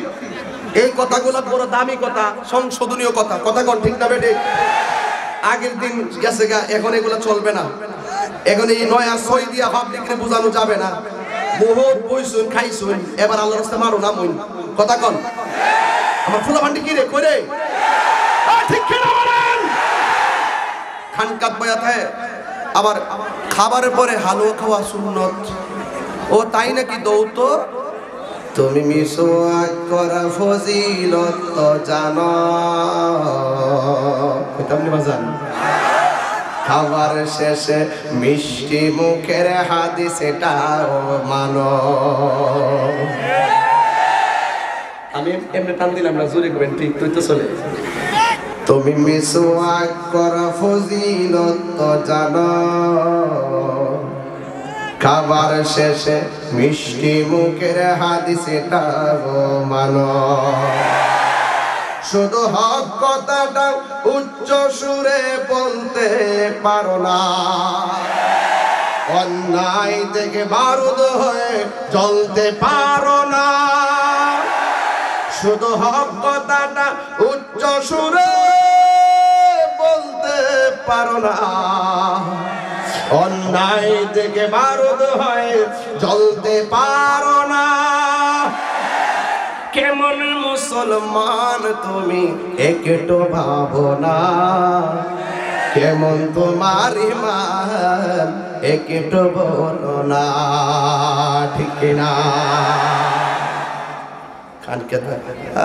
এই কথাগুলো বড় দামি কথা, সংশোধনীয় কথা। কথা কোন ঠিক না বেটে? আগের দিন গেছে গা, এখন এগুলো চলবে না। এখন এই নয়া সই দিয়া পাবলিকরে বোঝানো যাবে না। বহুত বইছুন খাইছুন, এবার আল্লাহর রাস্তায় মারো না মইন। কথা কোন? আমার ফুলা ভান্ডি কি রে কইরে? ঠিক কিনা বলেন? খানকাত বয়াত হয়। আবার খাবারের পরে হালুয়া খাওয়া সুন্নত। ও তাই নাকি? দৌত তুমি মিসওয়াক করা ফজিলত তো জানো, আপনি বাজান। খাবার শেষে মিষ্টি মুখের হাদিস এটাও মানো। আমি এমনি টান দিলাম না, জোরে করবেন, ঠিক তুই তো চলে। তুমি মিসওয়াক করা ফজিলত তো জানো, খাবার শেষে মিষ্টি মুখের হাদিস এটাও মানো। শুধু হক কথাটা উচ্চ সুরে বলতে পারো না, অন্যায় থেকে বারুদ হয়ে জ্বলতে পারো না। শুধু হক কথাটা উচ্চ সুরে বলতে পারো না, অন্যায় থেকে বারুদ হয়ে জ্বলতে পারো না। কেমন মুসলমান তুমি একটু ভাবো না, কেমন তোমার ঈমান একটু বলো না, ঠিক না?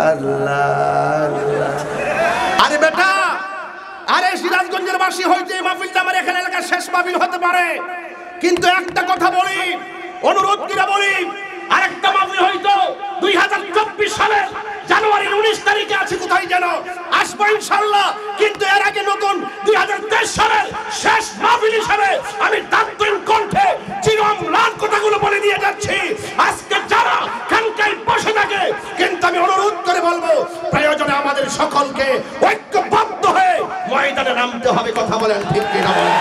আল্লাহ। আরে বেটা, আরে সিরাজগঞ্জের বাসী হইতে এই মাহফিলটা আমার এখানে এলাকার শেষ মাহফিল হতে পারে, কিন্তু একটা কথা বলি, অনুরোধ করে বলি, আরেকটা মাহফিল হইতো 2024 সালের জানুয়ারির 19 তারিখে আছে কোথায় যেন, আসবো ইনশাআল্লাহ। কিন্তু এর আগে নতুন 2023 সালের শেষ মাহফিল হিসেবে আমি দান্তহীন কণ্ঠে চিরম্লান কথাগুলো বলে দিয়ে যাচ্ছি। আজকে যারা খানকায় বসে থাকে, কিন্তু আমি অনুরোধ করে বলবো, প্রয়োজনে আমাদের সকলকে ঐক্যবদ্ধ হয়ে ময়দানে নামতে হবে। কথা বলেন ঠিক কিনা বলেন?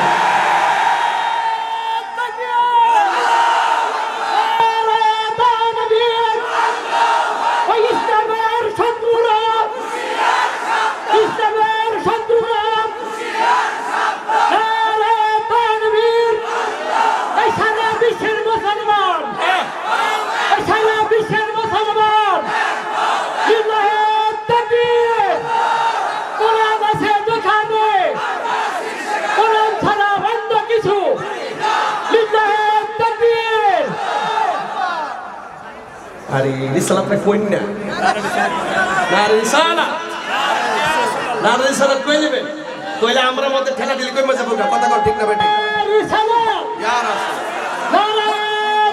আরে রিসালাতটা কইন না, না রিসালাত, না রিসালাত কই নেবেন, কইলে আমরা মধ্যে ঠেলা ঠেলি কই মজা বলবা, কথা কর ঠিক না বেটি? রিসালাত ইয়া রাসূল, নারে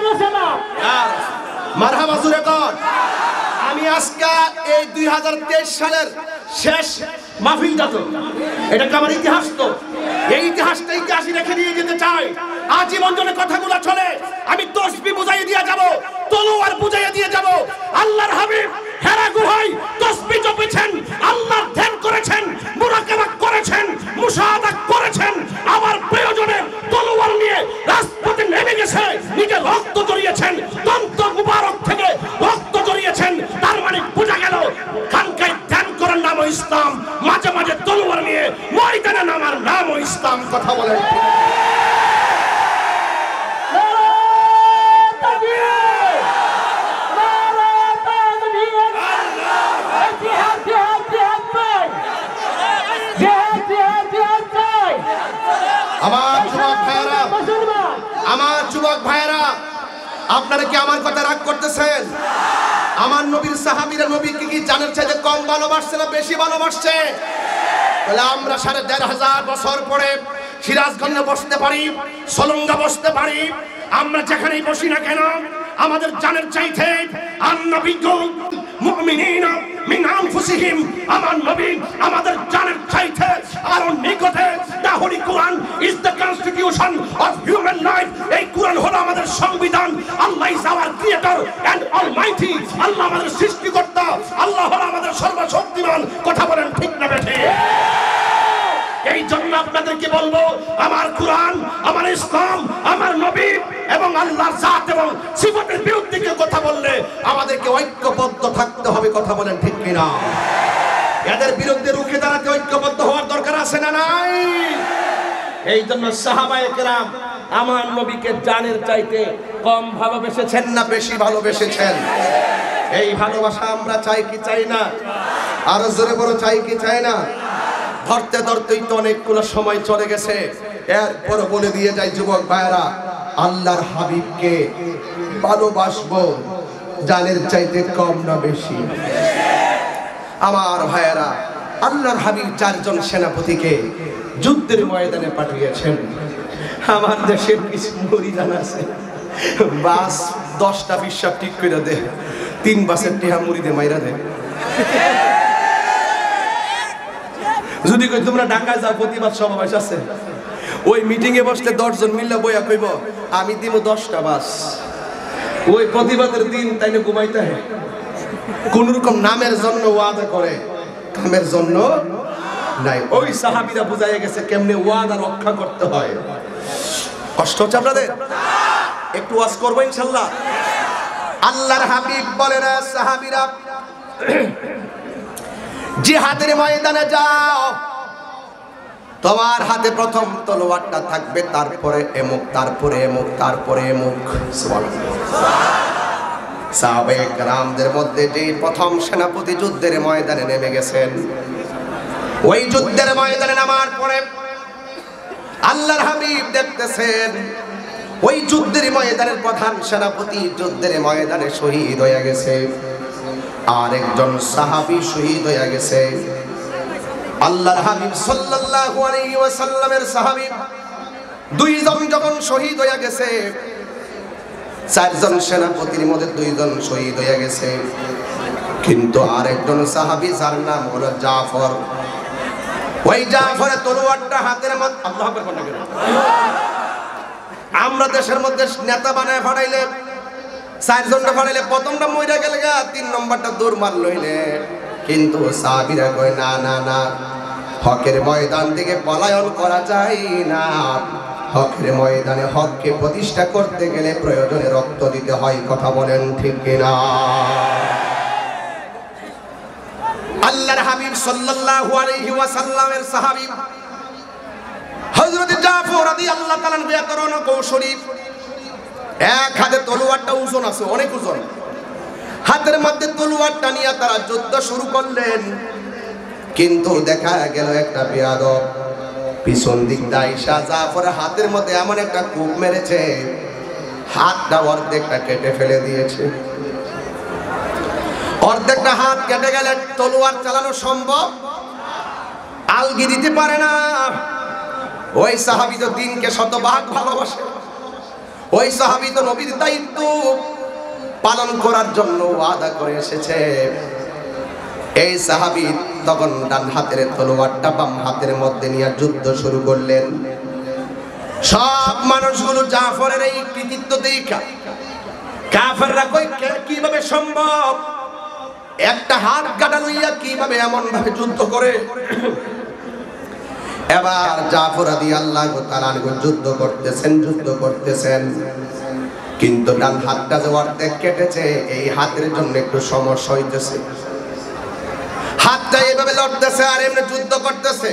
রিসালাত, ইয়া রাসূল, মারহাবা জোরে কর। আমি আজকে এই 2023 সালের শেষ মাহফিলটা, তো এটা কি আমার ইতিহাস, তো এই ইতিহাসটা ইতিহাসই রেখে দিয়ে যেতে চাই। আজীবন জন্য কথাগুলো চলে। আমি তসবিহ বুঝাইয়ে দিয়ে যাব, তলোয়ার বুঝাইয়ে দিয়ে যাব। আল্লাহর হাবিব হেরা গুহায় তসবিহ জপেছেন, আল্লাহর ধ্যান করেছেন, মুরাকাবা করেছেন, মুশাহাদা করেছেন। আবার প্রয়োজনে তলোয়ার নিয়ে রাজপথে নেমে গেছে, নিজে রক্ত জড়িয়েছেন, দন্ত মুবারক থেকে রক্ত জড়িয়েছেন। তার মানে বোঝা গেল খানকায় ধ্যান করার নাম ইসলাম, মাঝে মাঝে তলোয়ার নিয়ে ময়দানে নামার নাম ইসলাম। কথা বলেন আমার যুবক ভাইয়েরা, আপনারা কি আমার কথা রাগ করতেছেন? আমার নবীর সাহাবীরা নবীকে কি জানের চাইতে কম ভালোবাসছে না বেশি ভালোবাসছে? তাহলে আমরা 1500 বছর পরে সিরাজগঞ্জে বসতে পারি, সলঙ্গা বসতে পারি, আমরা যেখানেই বসি না কেন আমাদের জানের চাইতে আন-নবিয়্যু মুমিনিনা মিন আনফুসিহিম, আমার নবী আমাদের জানের চাইতে আরো নিকটে। The holy Quran is the constitution of human life. এই কোরআন হলো আমাদের সংবিধান। Allah is our creator and almighty. আল্লাহ আমাদের সৃষ্টিকর্তা, আল্লাহ হলো আমাদের সর্বশক্তিমান। কথা বলেন ঠিক না বেঠি? এই জন্য আপনাদেরকে বলবো, আমার কোরআন, আমার ইসলাম, আমার নবী এবং আল্লাহর জাত এবং সিফাতের বিরুদ্ধে কেউ কথা বললে আমাদেরকে ঐক্যবদ্ধ থাকতে হবে। কথা বলেন ঠিক কিনা? এদের বিরুদ্ধে রুখে দাঁড়াতে ঐক্যবদ্ধ হওয়ার দরকার আছে না নাই? এই জন্য সাহাবায়ে কেরাম আমার নবীকে জানের চাইতে কম ভালোবেসেছেন না বেশি ভালোবেসেছেন? এই ভালোবাসা আমরা চাই কি চাই না? আরো জোরে বড় চাই কি চাই না? ধরতে ধরতেই তো অনেকগুলো সময় চলে গেছে। এরপর বলে দিয়ে যাই যুবক ভাইরা, আল্লাহর হাবিবকে ভালোবাসবো জানের চাইতে কম না বেশি? আমার ভাইয়েরা, আল্লাহর হাবিব 4 জন সেনাপতিকে যুদ্ধের ময়দানে পাঠিয়েছেন। আমার দেশের কিছু মুরিদান আছে, বাস 10টা হিসাব ঠিক করে দে, 3 বাসের টিহা মুরিদে মাইরা দে। যদি কই তোমরা ঢাকায় যাও, প্রতিবাদ সমাবেশ আছে, ওই মিটিং এ বসতে 10 জন মিল্লা বইয়া কইব আমি দিব 10টা বাস। ওই প্রতিবাদের দিন তাইলে ঘুমাইতে হয়, কোন রকম নামের জন্য ওয়াদা করে, কামের জন্য নাই। ওই সাহাবীরা বুঝাইয়া গেছে কেমনে ওয়াদা রক্ষা করতে হয়। কষ্ট হচ্ছে আপনাদের? একটু ওয়াজ করবো ইনশাআল্লাহ। আল্লাহর হাবিব বলেন, সাহাবীরা জিহাদের ময়দানে যাও, তোমার হাতে প্রথম তলোয়ারটা থাকবে, তারপরে এমুক, তারপরে এমুক, তারপরে এমুক। সাহাবায়ে কেরামদের মধ্যে যে প্রথম সেনাপতি যুদ্ধের ময়দানে নেমে গেছেন, ওই যুদ্ধের ময়দানে নামার পরে আল্লাহর হাবিব দেখতেছেন ওই যুদ্ধের ময়দানের প্রধান সেনাপতি যুদ্ধের ময়দানে শহীদ হয়ে গেছে, আর একজন সাহাবী শহীদ হয়ে গেছে। আল্লাহর হাবিব সাল্লাল্লাহু আলাইহি ওয়াসাল্লামের সাহাবী 2 জন যখন শহীদ হয়ে গেছে, 4 জন সেনাপতির মধ্যে 2 জন শহীদ হয়ে গেছে, কিন্তু আরেকজন সাহাবী যার নাম হলো জাফর, ওই জাফরের তলোয়ারটা হাতের মধ্যে, আল্লাহু আকবার কোন না। আমরা দেশের মধ্যে নেতা বানায় ফাড়াইলে 4 জনটা ফাড়াইলে প্রথমটা মইরা গেলে গা, 3 নম্বরটা দৌড় মার লইলে। কিন্তু সাহাবীরা কয় না না না, হকের ময়দান থেকে পলায়ন করা যায় না। হকের ময়দানে হককে প্রতিষ্ঠা করতে গেলে প্রয়োজনে রক্ত দিতে হয়। কথা বলেন ঠিক কিনা? আল্লাহর হাবিব সাল্লাল্লাহু আলাইহি ওয়াসাল্লামের সাহাবী হযরত জাফর রাদিয়াল্লাহু তাআলা ব্যাকরণ কৌশলী, এক হাতে তলোয়ারটা ওজন আছে, অনেক ওজন, হাতের মধ্যে তলোয়ারটা নিয়ে তারা যুদ্ধ শুরু করলেন। কিন্তু দেখা গেল একটা বেয়াদব পিছন দিক দাইশা জাফরের হাতের মধ্যে এমন একটা কূপ মেরেছে, হাতটা অর্ধেকটা কেটে ফেলে দিয়েছে। অর্ধেকটা হাত কেটে গেলে তলোয়ার চালানো সম্ভব? আলগি দিতে পারে না। ওই সাহাবী তো দিনকে শতভাগ ভালোবাসে, ওই সাহাবী তো নবীর দায়িত্ব পালন করার জন্য ওয়াদা করে এসেছে। এই সাহাবী তখন ডান হাতের তলোয়ারটা বাম হাতের মধ্যে নিয়ে যুদ্ধ শুরু করলেন। সব মানুষগুলো জাফরের এই কৃতিত্ব দেখা কাফেররা কই কিভাবে সম্ভব, একটা হাত কাটা লইয়া কিভাবে এমন ভাবে যুদ্ধ করে। এবার জাফর রাদিয়াল্লাহু তাআলা আনহু যুদ্ধ করতেছেন, কিন্তু ডান হাতটা যে অর্ধেক কেটেছে, এই হাতের জন্য একটু সমস্যা হইতেছে। হাতটা এইভাবে লড়তেছে আর এমনি যুদ্ধ করতেছে।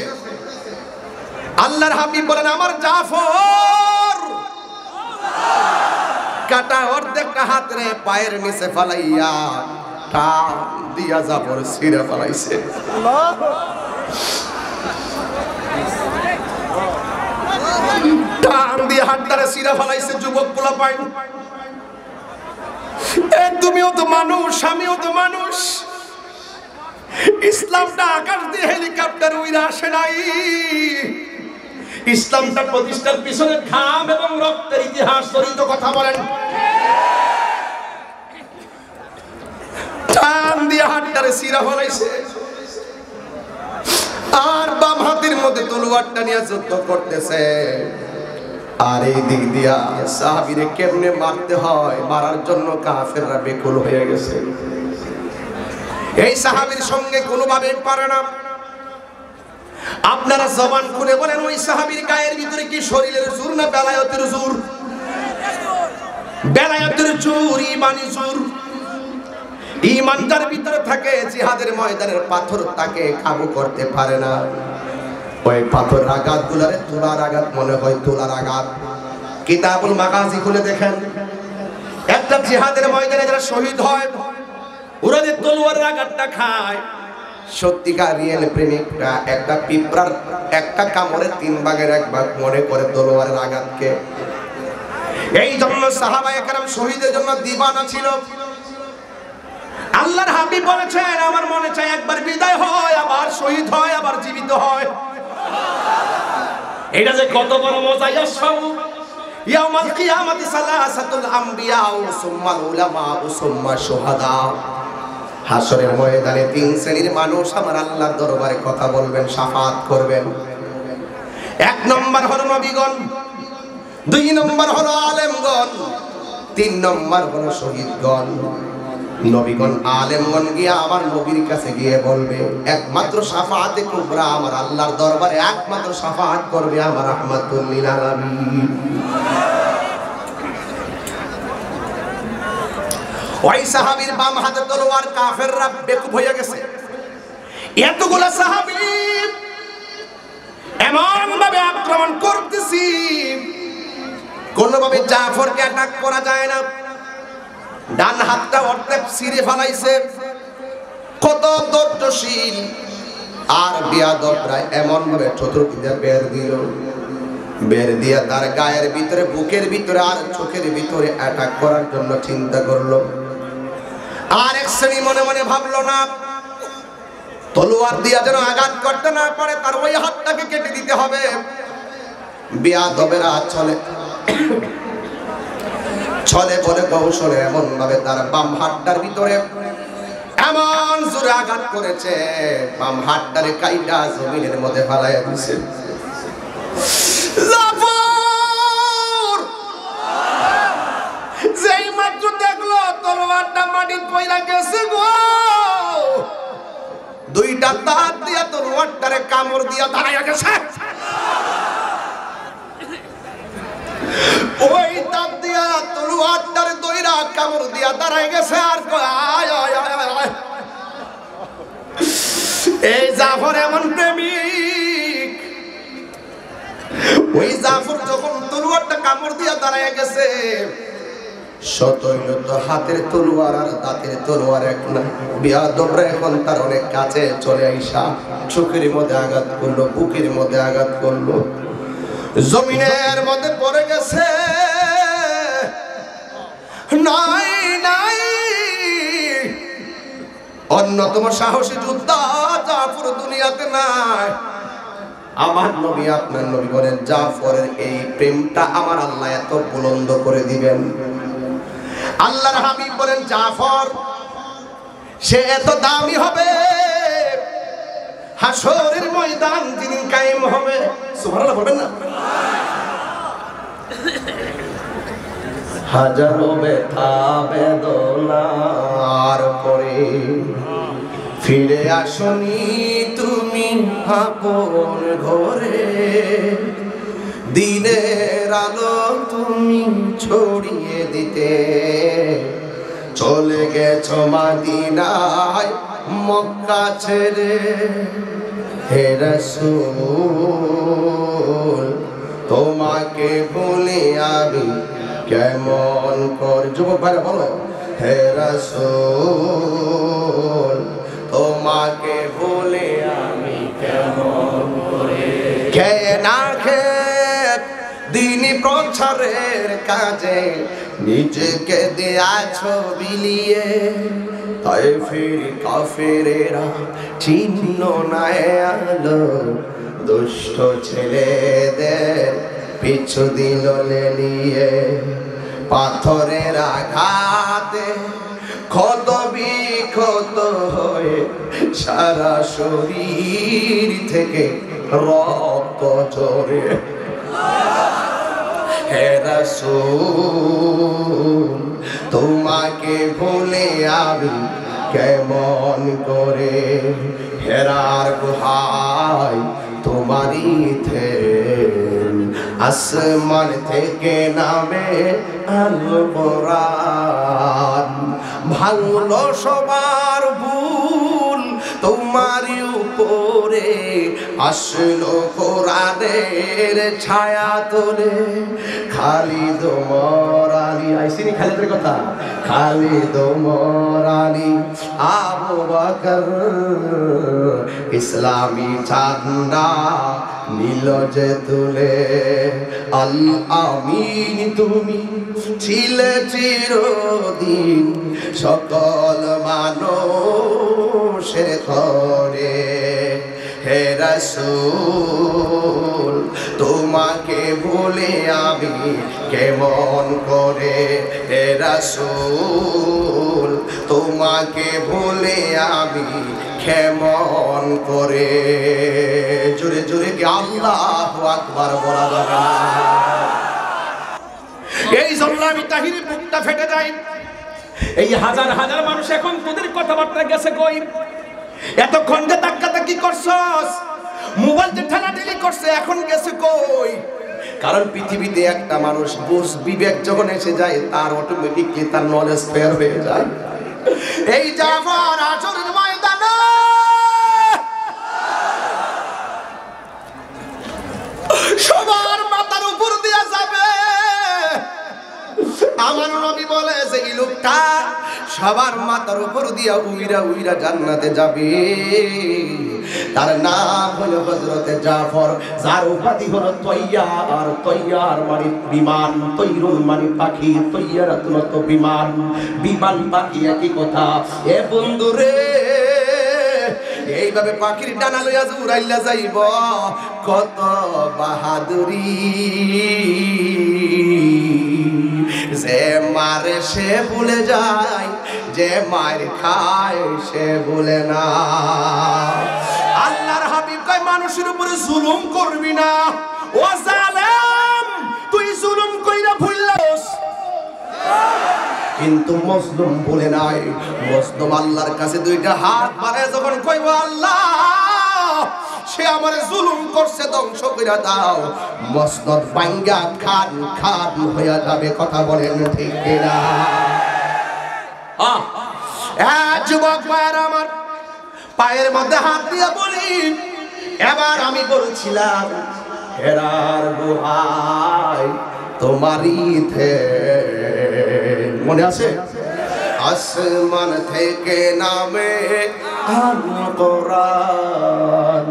আল্লাহর হাবিব বলেন, আমার জাফর কাটা অর্ধেকটা হাতরে পায়ের নিচে ফালাইয়া টান দিয়া জাফর ছিঁড়ে ফেলাইছে। টান দিয়ে হাতটারে ছিঁড়ে ফেলাইছে। যুবক পোলা পাইন, তুমিও তো মানুষ, আমিও তো মানুষ। ইসলামটা আকাশ দিয়ে হেলিকপ্টার উইরা আসে নাই। ইসলামটা প্রতিষ্ঠার পিছনে ঘাম এবং রক্তের ইতিহাস জড়িত, কথা বলেন। টান দিয়ে হাতটারে ছিঁড়ে ফেলাইছে আর বাম হাতের মধ্যে তলোয়ারটা নিয়ে যুদ্ধ করতেছে। আর এই দিক দিয়া সাহাবীরে কেমনে মারতে হয়, মারার জন্য কাফেররা বেকুল হয়ে গেছে। এই সাহাবীর সঙ্গে কোনোভাবে পারে না। আপনারা জবান খুলে বলেন, ওই সাহাবীর গায়ের ভিতরে কি শরীরের জোর না বেলায়েতের জোর? বেলায়েতের জোর, ঈমানি জোর। ঈমানটার ভিতরে থাকে, জিহাদের ময়দানের পাথর তাকে কাবু করতে পারে না। ওই পাথর আঘাতগুলোরে তুলার আঘাত মনে হয়, তুলার আঘাত। কিতাবুল মাগাজি খুলে দেখেন, একটা জিহাদের ময়দানে যারা শহীদ হয়, ওরা যে তলোয়ারের আঘাতটা খায়, সত্যিকার রিয়েল প্রেমিকরা একটা পিঁপড়ার একটা কামড়ে 3 ভাগের 1 ভাগ মনে করে তলোয়ারের আঘাতকে। এই জন্য সাহাবায়ে কেরাম শহীদের জন্য দিবানা ছিল। আল্লাহর হাবিব বলেছেন, আমার মনে চায় একবার বিদায় হয়, আবার শহীদ হয়, আবার জীবিত হয়। এটা যে কত বড় মজা! ইয়াউমাল কিয়ামাতি সালাসাতুল আমবিয়া ওয়া সুম্মাল উলামা ওয়া সুম্মা শুহাদা। হাসরের ময়দানে 3 শ্রেণীর মানুষ আমার আল্লাহর দরবারে কথা বলবেন, শাফাআত করবেন। 1 নম্বর হলো নবীগণ, 2 নম্বর হলো আলেমগণ, 3 নম্বর হলো শহীদগণ। নবীগণ আলেমগণ গিয়ে আমার নবীর কাছে গিয়ে বলবে, একমাত্র শাফাআতে কুবরা আমার আল্লাহর দরবারে একমাত্র শাফাআত করবে আমার রাহমাতুল লিল আলামিন। ওই সাহাবীর বাম হাতে তলোয়ার, কাফেররা বেকুব হয়ে গেছে। এতগুলা সাহাবী এমন ভাবে আক্রমণ করতেছি, কোনোভাবে জাফরকে অ্যাটাক করা যায় না। ডান হাতটা অর্ধেক ছিঁড়ে ফেলাইছে। কত ধৈর্যশীল আর বেয়াদবরা এমন ভাবে চতুর্দিকে বের দিয়া তার গায়ের ভিতরে, বুকের ভিতরে আর চোখের ভিতরে অ্যাটাক করার জন্য চিন্তা করলো। আর এক শ্রেণী মনে মনে ভাবলো, না, তলোয়ার দিয়া যেন আঘাত করতে না পারে, তার ওই হাতটাকে কেটে দিতে হবে। বেয়াদবেরা ছলে বলে কৌশলে এমন ভাবে তার বাম হাতটার ভিতরে এমন জোরে আঘাত করেছে, বাম হাতটারে কাইটা জমিনের মধ্যে ফালাইয়া দিয়েছে। জাফর যেই মাত্র দেখলো তলোয়ারটা মাটিতে পড়ে গেছে গো, 2টা দাঁত দিয়া তলোয়ারটারে কামড় দিয়া দাঁড়াইয়া গেছে। ওই দাঁত দিয়া তলোয়ারটারে দইরা কামড় দিয়া দাঁড়াই গেছে। আর এই জাফর এমন প্রেমিক, ওই জাফর যখন তলোয়ারটা কামড় দিয়া দাঁড়ায় গেছে, শত হাতের তলোয়ার আর দাঁতের তলোয়ার এক না। বেয়াদবরা এখন তার অনেক কাছে চলে আইসা চোখের মধ্যে আঘাত করলো, বুকের মধ্যে আঘাত করলো, জমিনের মধ্যে পড়ে গেছে। নাই নাই অন্যতম সাহসী যোদ্ধা জাফর দুনিয়াতে নাই। আমার নবী আপনার নবী বলেন জাফরের এই প্রেমটা আমার আল্লাহ এত বুলন্দ করে দিবেন। আল্লাহর হাবিব বলেন জাফর সে এত দামি হবে, হাসরের ময়দান যেদিন কায়েম হবে, সুবহানাল্লাহ বলবেন না? হাজারো ব্যথা বেদনার পরে ফিরে আসনি তুমি আপন ঘরে, দিনের আলো তুমি ছড়িয়ে দিতে চলে গেছো মদিনায় মক্কা ছেড়ে। হে রাসূল তোমাকে ভুলে আমি কেমন করে, যুবক ভাইরা বলো, হে রাসূল তোমাকে ভুলে আমি কেমন করে। খেয়ে না খেয়ে দিনী প্রচারের কাজে নিজেকে দিয়াছো বিলিয়ে, তাই ফির কাফেরেরা চিহ্ন নাই আলো, দুষ্ট ছেলেদের পিছু দিল লেলিয়ে। পাথরের আঘাতে ক্ষত বিক্ষত হয়ে সারা শরীর থেকে রক্ত ঝরে। হে রাসূল তোমাকে ভুলে আমি কেমন করে, হেরার গুহায় তোমারই থেন, আসমান থেকে নামে আল কোরআন, ভাঙলো সবার ভুল তোমারই উপরে, আসলো কোরআনের ছায়া তোলে। খালিদ ওমর আলী, আইসিনি খালিদের কথা, খালিদ ওমর আলী আবু বকর ইসলামী ঝান্ডা নীল যে তুলে। আল আমিন তুমি ছিলে চিরদিন সকল মানুষের ঘরে। হে রাসূল তোমাকে ভুলে আমি কেমন করে, হে রাসূল তোমাকে ভুলে আমি কেমন করে। জোরে জোরে কি আল্লাহু আকবার বলা যাবে না? এই জন্য আমি তাহিরি বুকটা ফেটে যাই। এই হাজার হাজার মানুষ এখন তোদের কথাবার্তা গেছে কই? এতক্ষণ যে ধাক্কাধাক্কি করছস, মোবাইল যে ঠেলাঠেলি করছে, এখন গেছে কই? কারণ পৃথিবীতে একটা মানুষ বুঝ বিবেক যখন এসে যায় তার অটোমেটিকলি তার নলেজ ফেয়ার হয়ে যায়। এই জাফর আসরের ময়দানে সবার মাথার উপর দিয়ে যাবে। আমার নবী বলে যে এই লোকটা সবার মাথার উপর দিয়া উইরা উইরা জান্নাতে যাবে। তার নাম হলো হযরতে জাফর, যার উপাধি হলো তৈয়ার। তৈয়ার মানে বিমান, তৈরুল মানে পাখি, তৈয়ারাতুন তো বিমান, বিমান পাখি একই কথা। এ বন্ধুরে এইভাবে পাখির ডানা লইয়া উড়াইলা যাইব, কত বাহাদুরি। যে মারে সে ভুলে যায়, যে মার খায় সে ভুলে না। আল্লাহর হাবিব কয় মানুষের উপরে জুলুম করবি না। ও জালেম তুই জুলুম কইরা ভুললাস, কিন্তু মজলুম বলে নাই। মজলুম আল্লাহর কাছে দুইটা হাত বাড়ায় যখন কইবো আল্লাহ সে আমারে জুলুম করছে, ধ্বংস কইরা দাও, মসনদ ভাঙ্গা খান খান হইয়া যাবে। কথা বলেন ঠিক কিনা? যুবক ভাইয়ের আমার পায়ের মধ্যে হাত দিয়ে বলি, এবার আমি বলছিলাম হেরার গুহায় তোমারই থেন, মনে আছে? আসমান থেকে নামে আল কোরআন,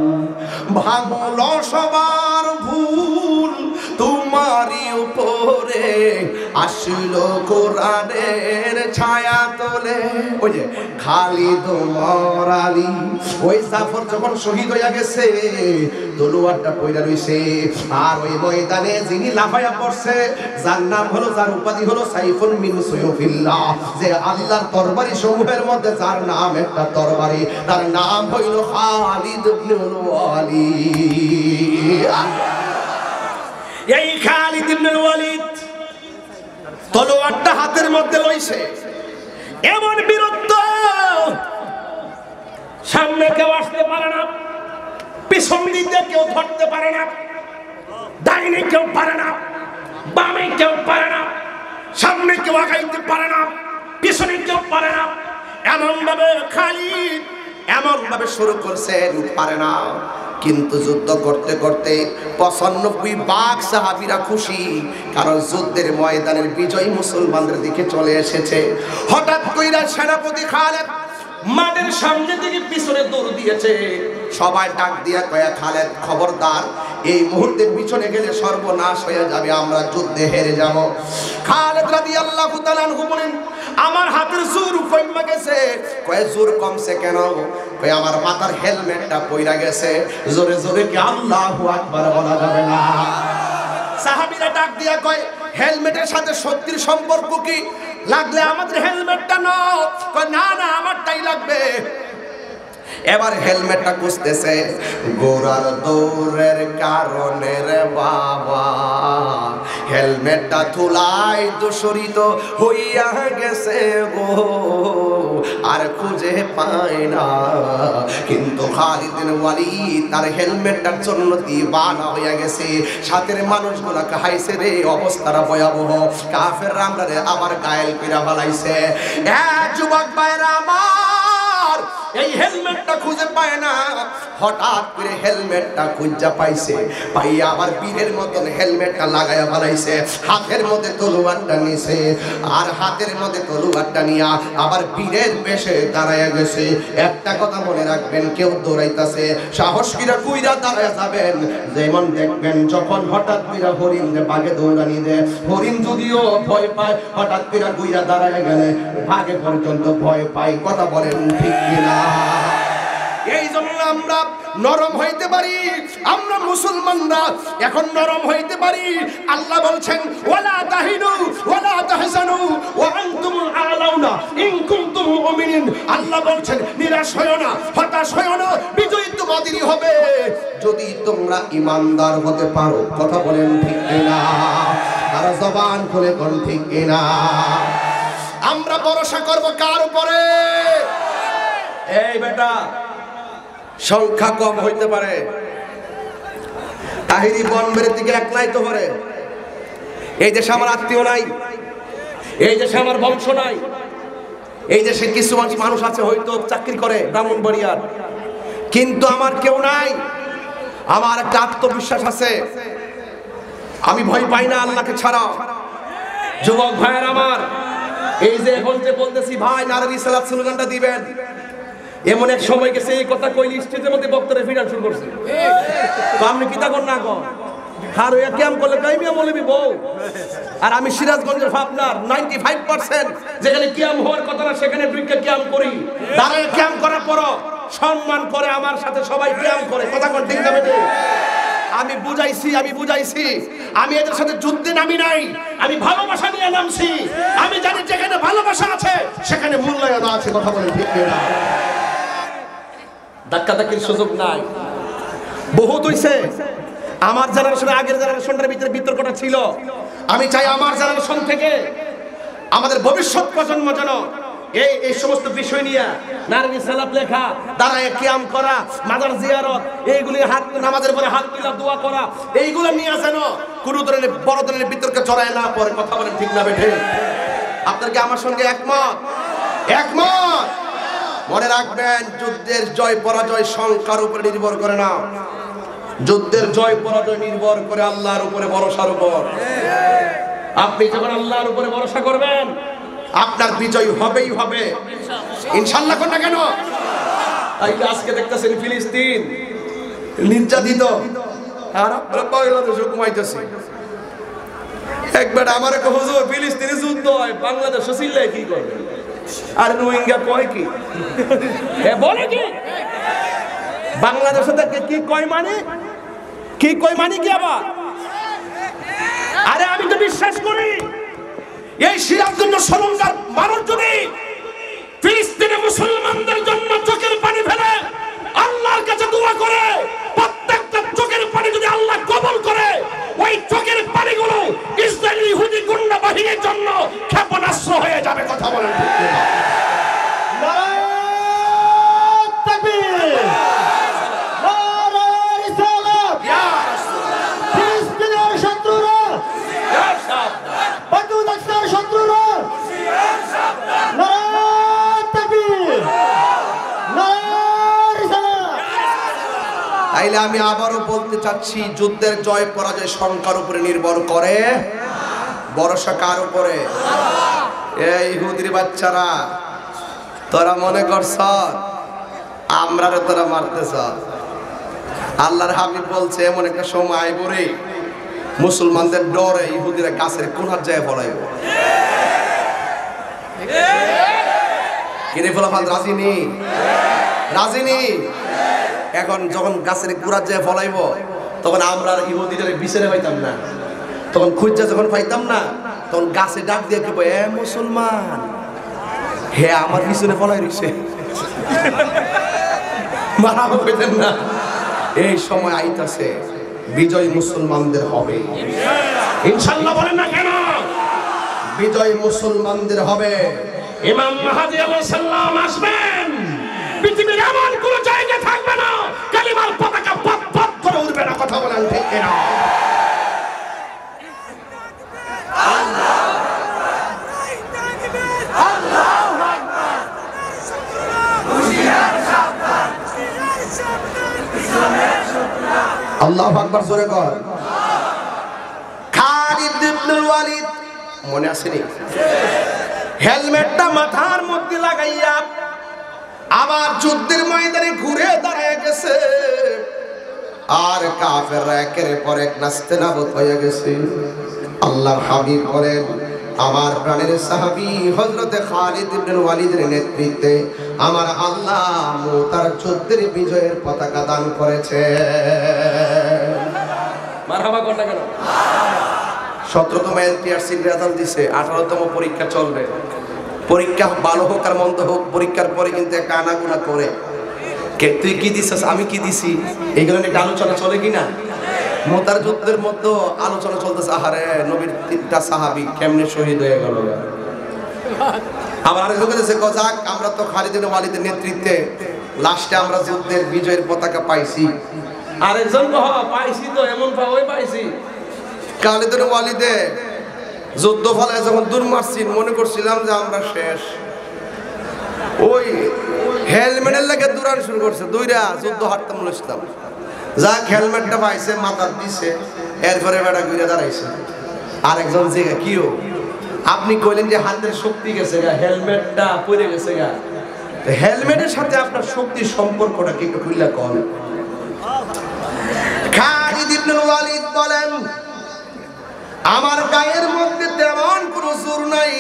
ভাঙলো সবার ভুল তোমারই উপরে, আসিল কোরআনের ছায়া তোলে। ওই যে খালিদ ওমর আলী, ওই জাফর যখন শহীদ হইয়া গেছে তলোয়ারটা পয়রা রইছে, আর ওই ময়দানে যিনি লাফাইয়া পড়ছে যার নাম হলো, যার উপাধি হলো সাইফুন মিন সুয়ুফিল্লাহ, যে আল্লাহর তরবারি সমূহের মধ্যে যার নাম একটা তরবারি, তার নাম হইল খালিদ ইবনুল ওয়ালিদ। এই খালিদ ইবনুল ওয়ালিদ তলোয়ারটা হাতের মধ্যে লইছে, এমন বীরত্ব, সামনে কেউ আসতে পারে না, পিছন দিকে কেউ ধরতে পারে না, ডাইনে কেউ পারে না, বামে কেউ পারে না, সামনে কেউ আগাইতে পারে না, পিছনে কেউ পারে না। এমন ভাবে খালিদ এমন ভাবে শুরু করছেন, পারে না। কিন্তু যুদ্ধ করতে করতে 95 ভাগ সাহাবীরা খুশি, কারণ যুদ্ধের ময়দানের বিজয় মুসলমানদের দিকে চলে এসেছে। হঠাৎ কইরা সেনাপতি খালেদ মাঠের সামনে থেকে পিছনে দৌড় দিয়েছে। সবাই ডাক দিয়া কয়া, খালেদ খবরদার, এই মুহূর্তে পিছনে গেলে সর্বনাশ হয়ে যাবে, আমরা যুদ্ধে হেরে যাব। খালেদ রাদিয়াল্লাহু তাআলা আনহু বলেন, আমার হাতের জোর কমে গেছে। কয় জোর কমছে কেন? কয় আমার মাথার হেলমেটটা পইরা গেছে। জোরে জোরে কি আল্লাহু আকবার বলা যাবে না? সাহাবীরা ডাক দিয়া কয়, হেলমেটের সাথে শক্তির সম্পর্ক কি? লাগলে আমাদের হেলমেটটা নাও। কয় না না, আমারটাই লাগবে। এবার হেলমেটটা খুঁজতেছে, গোড়ার দৌড়ের কারণে রে বাবা হেলমেটটা ধুলাই দূষিত হইয়া গেছে গো, আর খুঁজে পায় না। কিন্তু খালিদ বিন ওয়ালিদ তার হেলমেটটার জন্য দিওয়ানা হইয়া গেছে। সাথের মানুষগুলা কাহাইছে রে, অবস্থাটা ভয়াবহ। কাফেররা আমরারে আবার গায়েল কইরা ফেলাইছে। যুবক ভাইরা আমার, এই হেলমেটটা খুঁজে পায় না। হঠাৎ করে হেলমেটটা খুঁজে পাইছে, পাইয়া আবার বীরের মতন হেলমেটটা লাগাইয়া ফেলাইছে। হাতের মধ্যে তলোয়ারটা নিছে, আর হাতের মধ্যে তলোয়ারটা নিয়া আবার বীরের বেশে দাঁড়াইয়া গেছে। একটা কথা মনে রাখবেন, কেউ দৌড়াইতাছে সাহস কিরা কুইরা দাঁড়াইয়া যাবেন। যেমন দেখবেন যখন হঠাৎ কইরা হরিণ বাঘে দৌড়ানি দেয়, হরিণ যদিও ভয় পায়, হঠাৎ কইরা কুইরা দাঁড়াইয়া গেলে বাঘে পর্যন্ত ভয় পায়। কথা বলেন ঠিক কিনা? এই জন্য আমরা নরম হইতে পারি, আমরা মুসলমানরা এখন নরম হইতে পারি। আল্লাহ বলছেন, ওয়ালা তাহিনু ওয়ালা তাহজানু ওয়া আনতুমুল আলাউনা ইন কুনতুম মুমিনিন। আল্লাহ বলছেন, নিরাশ হয়ো না, হতাশ হয়ো না, বিজয় তোমাদেরই হবে যদি তোমরা ঈমানদার হতে পারো। কথা বলেন ঠিক কিনা? আর জবান খুলে কোন ঠিক কিনা? আমরা ভরসা করব কার উপরে? এই বেটা, সংখ্যা কম হইতে পারে, তাহিরি বনবের দিকে একলাই তো পারে। এই দেশে আমার আত্মীয় নাই, এই দেশে আমার বংশ নাই, এই দেশে কিছু মানুষ আছে হয়তো চাকরি করে ব্রাহ্মণবাড়িয়ার, কিন্তু আমার কেউ নাই। আমার একটা আত্মবিশ্বাস আছে, আমি ভয় পাই না আল্লাহকে ছাড়া। যুবক ভাইয়ের আমার, এই যে এখন যে বলতেছি ভাই নারে রিসালাত স্লোগানটা দিবেন, এমন এক সময় গেছে এই কথা কইলি স্টেজের মধ্যে বক্তারা ফিরান শুরু করছে। তো আপনি কিতা কর না কর, আর ওই ক্যাম্প করলে কাইমিয়া বলবি বউ। আর আমি সিরাজগঞ্জের ভাবনার 95% যেখানে ক্যাম্প হওয়ার কথা না সেখানে দুইটা ক্যাম্প করি। দাঁড়ায় ক্যাম্প করার পরও সম্মান করে আমার সাথে সবাই ক্যাম্প করে। কথা কর ঠিক না বেটে? আমি বুঝাইছি, আমি এদের সাথে যুদ্ধে নামি নাই, আমি ভালোবাসা নিয়ে নামছি। আমি জানি যেখানে ভালোবাসা আছে সেখানে মূল্যায়ন আছে। কথা বলেন ঠিক না? ধাক্কাধাক্কির সুযোগ নাই। বহুত হইছে। আমার জেনারেশন আগের জেনারেশনের ভিতরে বিতর্কটা ছিল। আমি চাই আমার জেনারেশন থেকে আমাদের ভবিষ্যৎ প্রজন্ম যেন এই সমস্ত বিষয় নিয়ে নারী সালাত লেখা, দাঁড়ায় কিয়াম করা, মাজার জিয়ারত, এইগুলি হাত নামাজের পরে হাত তুলে দোয়া করা, এইগুলো নিয়ে যেন কোনো ধরনের বড় ধরনের বিতর্কে জড়ায় না পড়ে। কথা বলেন ঠিক না বেঠে? আপনার কি আমার সঙ্গে একমত? একমত? মনে রাখবেন, যুদ্ধের জয় পরাজয় সংখ্যার উপরে নির্ভর করে না, যুদ্ধের জয় পরাজয় নির্ভর করে আল্লাহর উপরে, ভরসার উপর। আপনি যখন আল্লাহর উপরে ভরসা করবেন, আপনার বিজয় হবেই হবে ইনশাআল্লাহ। কোন না কেন? তাই আজকে দেখতেছেন ফিলিস্তিন নির্যাতিত, আর আপনারা বাংলাদেশে ঘুমাইতেছে। একবার আমার হুজুর ফিলিস্তিনে যুদ্ধ হয় বাংলাদেশ চিল্লায় কি করবে আর রোহিঙ্গা কয় কি বলে কি বাংলাদেশে থেকে কি কয় মানে কি আবার আরে আমি তো বিশ্বাস করি এই সিরাজগঞ্জ সলঙ্গার মানুষ যদি ফিলিস্তিনে মুসলমানদের জন্য চোখের পানি ফেলে আল্লাহর কাছে দোয়া করে প্রত্যেকটা চোখের পানি যদি আল্লাহ কবুল করে ওই চোখের পানিগুলো ইসরায়েলি ইহুদি গুন্ডা বাহিনীর জন্য ক্ষেপণাস্ত্র হয়ে যাবে কথা বলেন ঠিক কিনা নারায়ে তাকবীর নারায়ে রিসালাত ইয়া রাসূলুল্লাহ ফিলিস্তিনের শত্রুরা ইয়া সাবধান পাকিস্তানের শত্রুরা নারায়ে তাকবীর নারায়ে রিসালাত তাইলে আমি আবারও বলতে চাচ্ছি যুদ্ধের জয় পরাজয় সংখ্যার উপরে নির্ভর করে ভরসা কার উপরে এই ইহুদির বাচ্চারা তোরা মনে করছ আমরা তোরা মারতেছ আল্লাহর হাবিব বলছে এমন একটা সময় আইব রে মুসলমানদের ডরে ইহুদিরা গাছের কোনার যায় ফলাইব কিনে ফলাফল রাজিনী এখন যখন গাছের গোড়ার যায় ফলাইব তখন আমরা ইহুদিদের বিচারে পাইতাম না তখন খুঁজা যখন পাইতাম না তখন গাছে ডাক দিয়ে কি এ মুসলমান হে আমার পিছনে ফলাই রইছে মারাও কইতেন না এই সময় আইতাছে বিজয় মুসলমানদের হবে ইনশাআল্লাহ বলেন না কেন বিজয় মুসলমানদের হবে ইমাম মাহদী আলাইহিস সালাম আসবেন পৃথিবীর এমন কোন জায়গা থাকবে না কালিমার পতাকা পথ পথ করে উড়বে না কথা বলেন ঠিক কিনা আল্লাহু আকবার জোরে কর খালিদ ইবনে ওয়ালিদ মনে আছে নি হেলমেটটা মাথার মধ্যে লাগাইয়া আবার যুদ্ধের ময়দানে ঘুরে দাঁড়ায় গেছে আর কাফেররা একের পর এক নাস্তেনাবুদ হয়ে গেছে আল্লাহর হাবিব বলেন আমার প্রাণের সাহাবী হযরতে খালিদ ইবনে ওয়ালিদের নেতৃত্বে আমার আল্লাহ মুতার যুদ্ধের বিজয়ের পতাকা দান করেছে মারহাবা কোনটা কেন 17তম এনটিআরসি রেজাল্ট দিছে 18তম পরীক্ষা চলবে পরীক্ষা ভালো হোক আর মন্দ হোক পরীক্ষার পরে কিন্তু একটা আনাগুনা করে কে তুই কি দিছিস আমি কি দিছি এইগুলো নিয়ে আলোচনা চলে কিনা মুতার যুদ্ধের মধ্যে আলোচনা চলতেছে আহারে নবীর 3টা সাহাবী কেমনে শহীদ হয়ে গেল আবার আরেকজন বলেছে যাক আমরা তো খালিদ ইবনে ওয়ালিদের নেতৃত্বে লাস্টে আমরা যুদ্ধের বিজয়ের পতাকা পাইছি আরেকজন পাইছি তো এমন ভাবে পাইছি খালিদ ইবনে ওয়ালিদে যুদ্ধ ফলে যখন দূর মারছি মনে করছিলাম যে আমরা শেষ ওই হেলমেটের লাগে দৌড়ানো শুরু করছে দুইরা যুদ্ধ হারতাম লইছিলাম যাক হেলমেটটা পাইছে মাথার দিছে এরপরে বেটা ঘুরে দাঁড়াইছে আরেকজন যে কিও আপনি কইলেন যে হাতের শক্তি গেছে গা হেলমেটটা পড়ে গেছে গা হেলমেটের সাথে আপনার শক্তির সম্পর্কটা কি একটু খুললা কোন খালিদ ইবনে ওয়ালিদ বলেন আমার গায়ের মধ্যে তেমন কোনো জোর নাই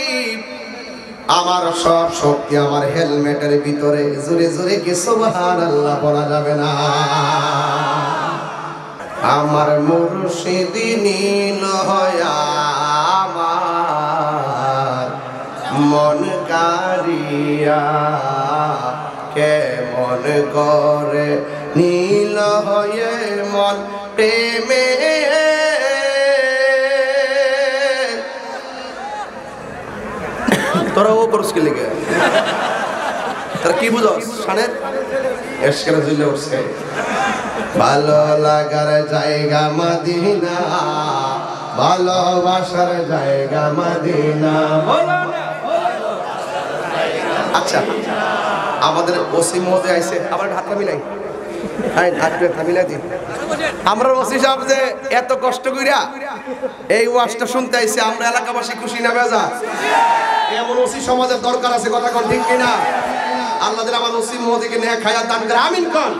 আমার সব শক্তি আমার হেলমেটের ভিতরে জোরে জোরে কি সুবহানাল্লাহ বলা যাবে না আমার মুর্শিদ নীল হয়া আমার মন কারিয়া কেমন করে নীল হয়ে মন প্রেমে তোরা ও করস কি লেগে তোরা কি বুঝস শানের এশকের জুলে উঠছে ভালো লাগার জায়গা মদিনা ভালোবাসার জায়গা মদিনা আচ্ছা আমাদের ওসি মহোদয় আইছে আবার হাতটা মিলাই হাতটা মিলাই দিন আমরা ওসি সাহেব যে এত কষ্ট কইরা এই ওয়াজটা শুনতে আইছে আমরা এলাকাবাসী খুশি না বেজা এমন ওসি সমাজের দরকার আছে কথা কোন ঠিক কিনা আল্লাহ যেন আমার ওসি মহোদয়কে নেক হায়াত দান করে আমিন কোন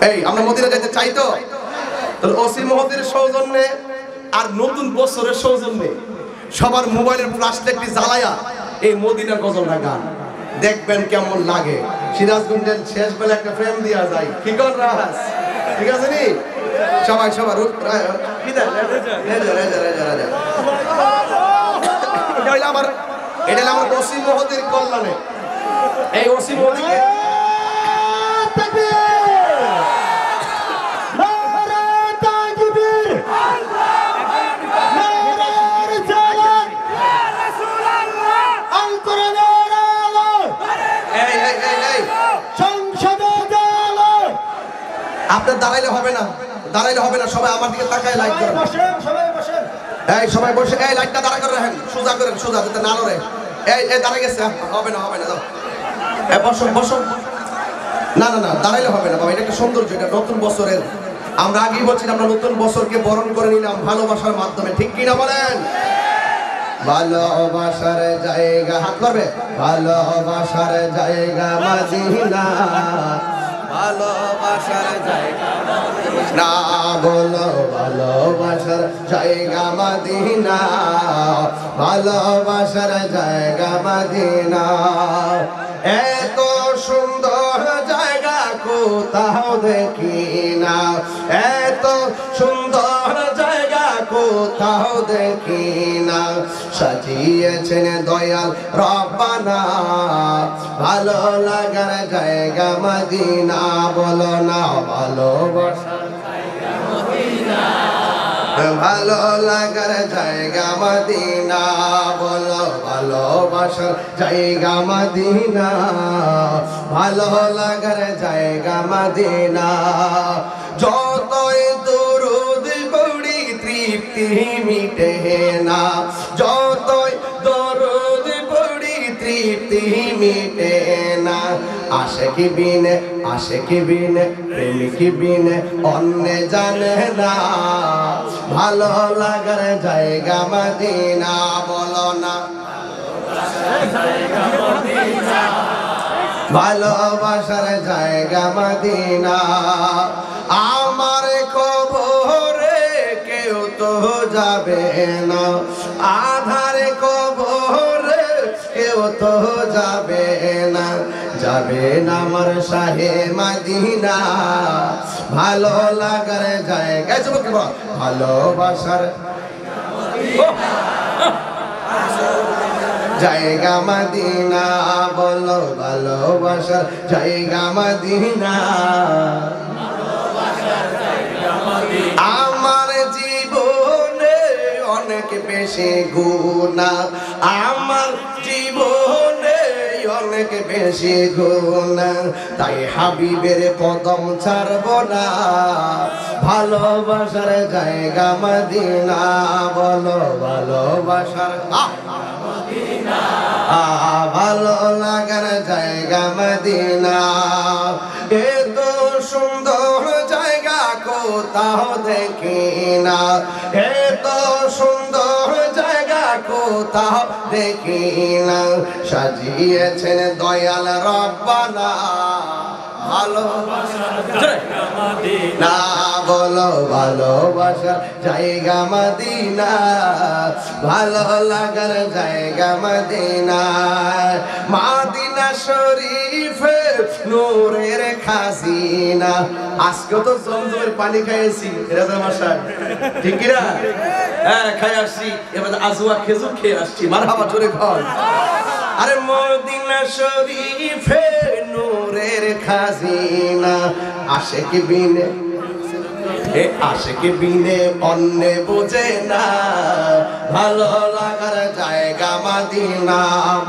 এই আমরা মদিনা যেতে চাই তো তাহলে ওসি মহোদয়ের সৌজন্যে আর নতুন বছরের সৌজন্যে সবার মোবাইলের ফ্ল্যাশ লাইটটি জ্বালায়া এই মদিনার গজলটা গান, দেখবেন কেমন লাগে। সিরাজগঞ্জের শেষ বেলা একটা ফ্রেম দেওয়া যায়, কি কর রাস, ঠিক আছে নি? সবাই সবার এটা আমার ওসি মহোদয়ের কল্যাণে, এই ওসি মহোদয়কে আপনার দাঁড়াইলে হবে না, দাঁড়াইলে হবে না, সবাই আমার দিকে তাকায় লাইট করেন। এই সবাই বসে, এই লাইটটা দাঁড়া করে রাখেন, সোজা করেন, সোজা যাতে না লড়ে। এই দাঁড়াই গেছে, হবে না হবে না, যাও বসো বসো। না না না, দাঁড়াইলে হবে না বাবা, এটা একটা সৌন্দর্য, এটা নতুন বছরের। আমরা আগেই বলছি আমরা নতুন বছরকে বরণ করে নিলাম ভালোবাসার মাধ্যমে, ঠিক কিনা বলেন? ভালোবাসার জায়গা, হাত করবে, ভালোবাসার জায়গা মদিনা, ভালোবাসার জায়গা না বলো, ভালোবাসার জায়গা মদিনা, ভালোবাসার জায়গা মদিনা। এত সুন্দর জায়গা কোথাও দেখি না, এত সুন্দর জায়গা কোথাও দেখি না, সাজিয়েছেন দয়াল রব্বানা, ভালো লাগার জায়গা মদিনা, বলো না ভালোবাসার জায়গা মদিনা, ভালো লাগার জায়গা মদিনা, বলো ভালোবাসার জায়গা মদিনা, ভালো লাগার জায়গা মদিনা। যতই দরুদ পড়ি তৃপ্তি মিটে না, যতই দরুদ পড়ি তৃপ্তি মিটে না, আশিকি বিনে, আশিকি বিনে, প্রেমিকি বিনে অন্য জানে না, ভালো লাগার জায়গা মদিনা, বলো না ভালোবাসার জায়গা মদিনা। আমার কবরে কেউ তো যাবে না, আধার কবরে কেউ তো যাবে না, যাবে না আমার শাহে মদিনা, ভালো লাগার জায়গা, ভালোবাসার জায়গা মদিনা, বলো ভালোবাসার জায়গা মদিনা। আমার জীবনে অনেক বেশি গুনাহ, আমার জীবনে অনেক বেশি গুনাহ, তাই হাবিবের কদম ছাড়ব না, ভালোবাসার জায়গা মদিনা, বলো ভালোবাসার মদিনা, ভালো লাগার জায়গা মদিনা। এত সুন্দর জায়গা কোথাও দেখি না, এত সুন্দর জায়গা কোথাও দেখি না, সাজিয়েছেন দয়াল রব্বানা, ভালোবাসার জায়গা মদিনা, বলো ভালোবাসার জায়গা মদিনা, ভালো লাগার জায়গা মদিনা। মদিনা শরীফে নূরের খাজিনা, আজকে তো জমজমের পানি খাইছি রাজা মশাই, ঠিক না? হ্যাঁ খাই আসছি, এবার আজওয়া খেজুর খেয়ে আসছি, মারহাবা জোরে কর। আরে মদিনা শরীফে নূরের খাজিনা, আশিকি বিনে, আশিকি বিনে অন্য বোঝে না, ভালো লাগার জায়গা মদিনা,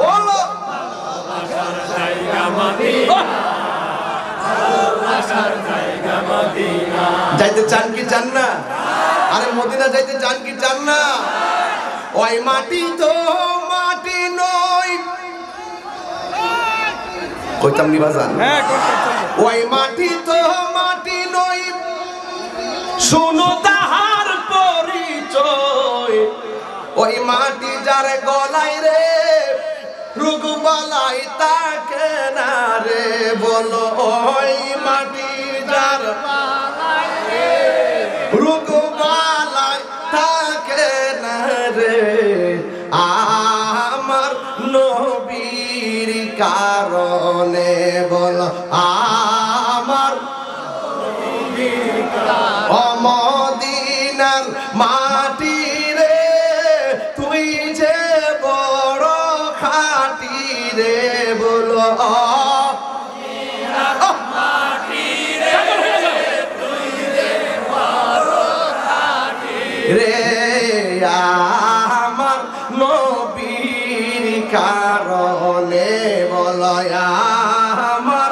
বলো ভালোবাসার জায়গা মদিনা, ভালোবাসার জায়গা মদিনা। যাইতে চান কি চান না? আরে মদিনা যাইতে চান কি চান না? ওই মাটি তো মাটি নয়, কইতাম নি বাজান, ওই মাটি তো মাটি নয়, শুনো তাহার পরিচয়, ওই মাটি যার গলায় রে রোগ বালাই তাকে না রে, বলো ওই মাটি যার রোগ বালাই তাকে কারণে বল আমার মদিনার মাটি রে তুই যে বড় খাঁটি রে বলো রে আমার নবীর কারণে বলো আমার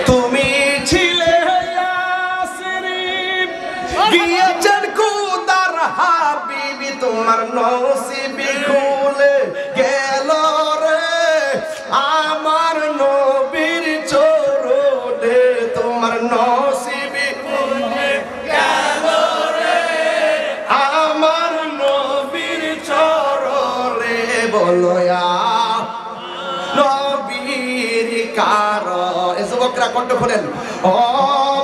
তুমি ছিলে ইয়াসরিব গিয়েছেন খুদার হাবিবি তোমার নসিবি খুলে গেল রে আমার নবীর চরণে তোমার নসিবি খুলে গেল রে আমার নবীর চরণে বলো নবীর কারণ যুবকরা কণ্ঠ খোলেন ও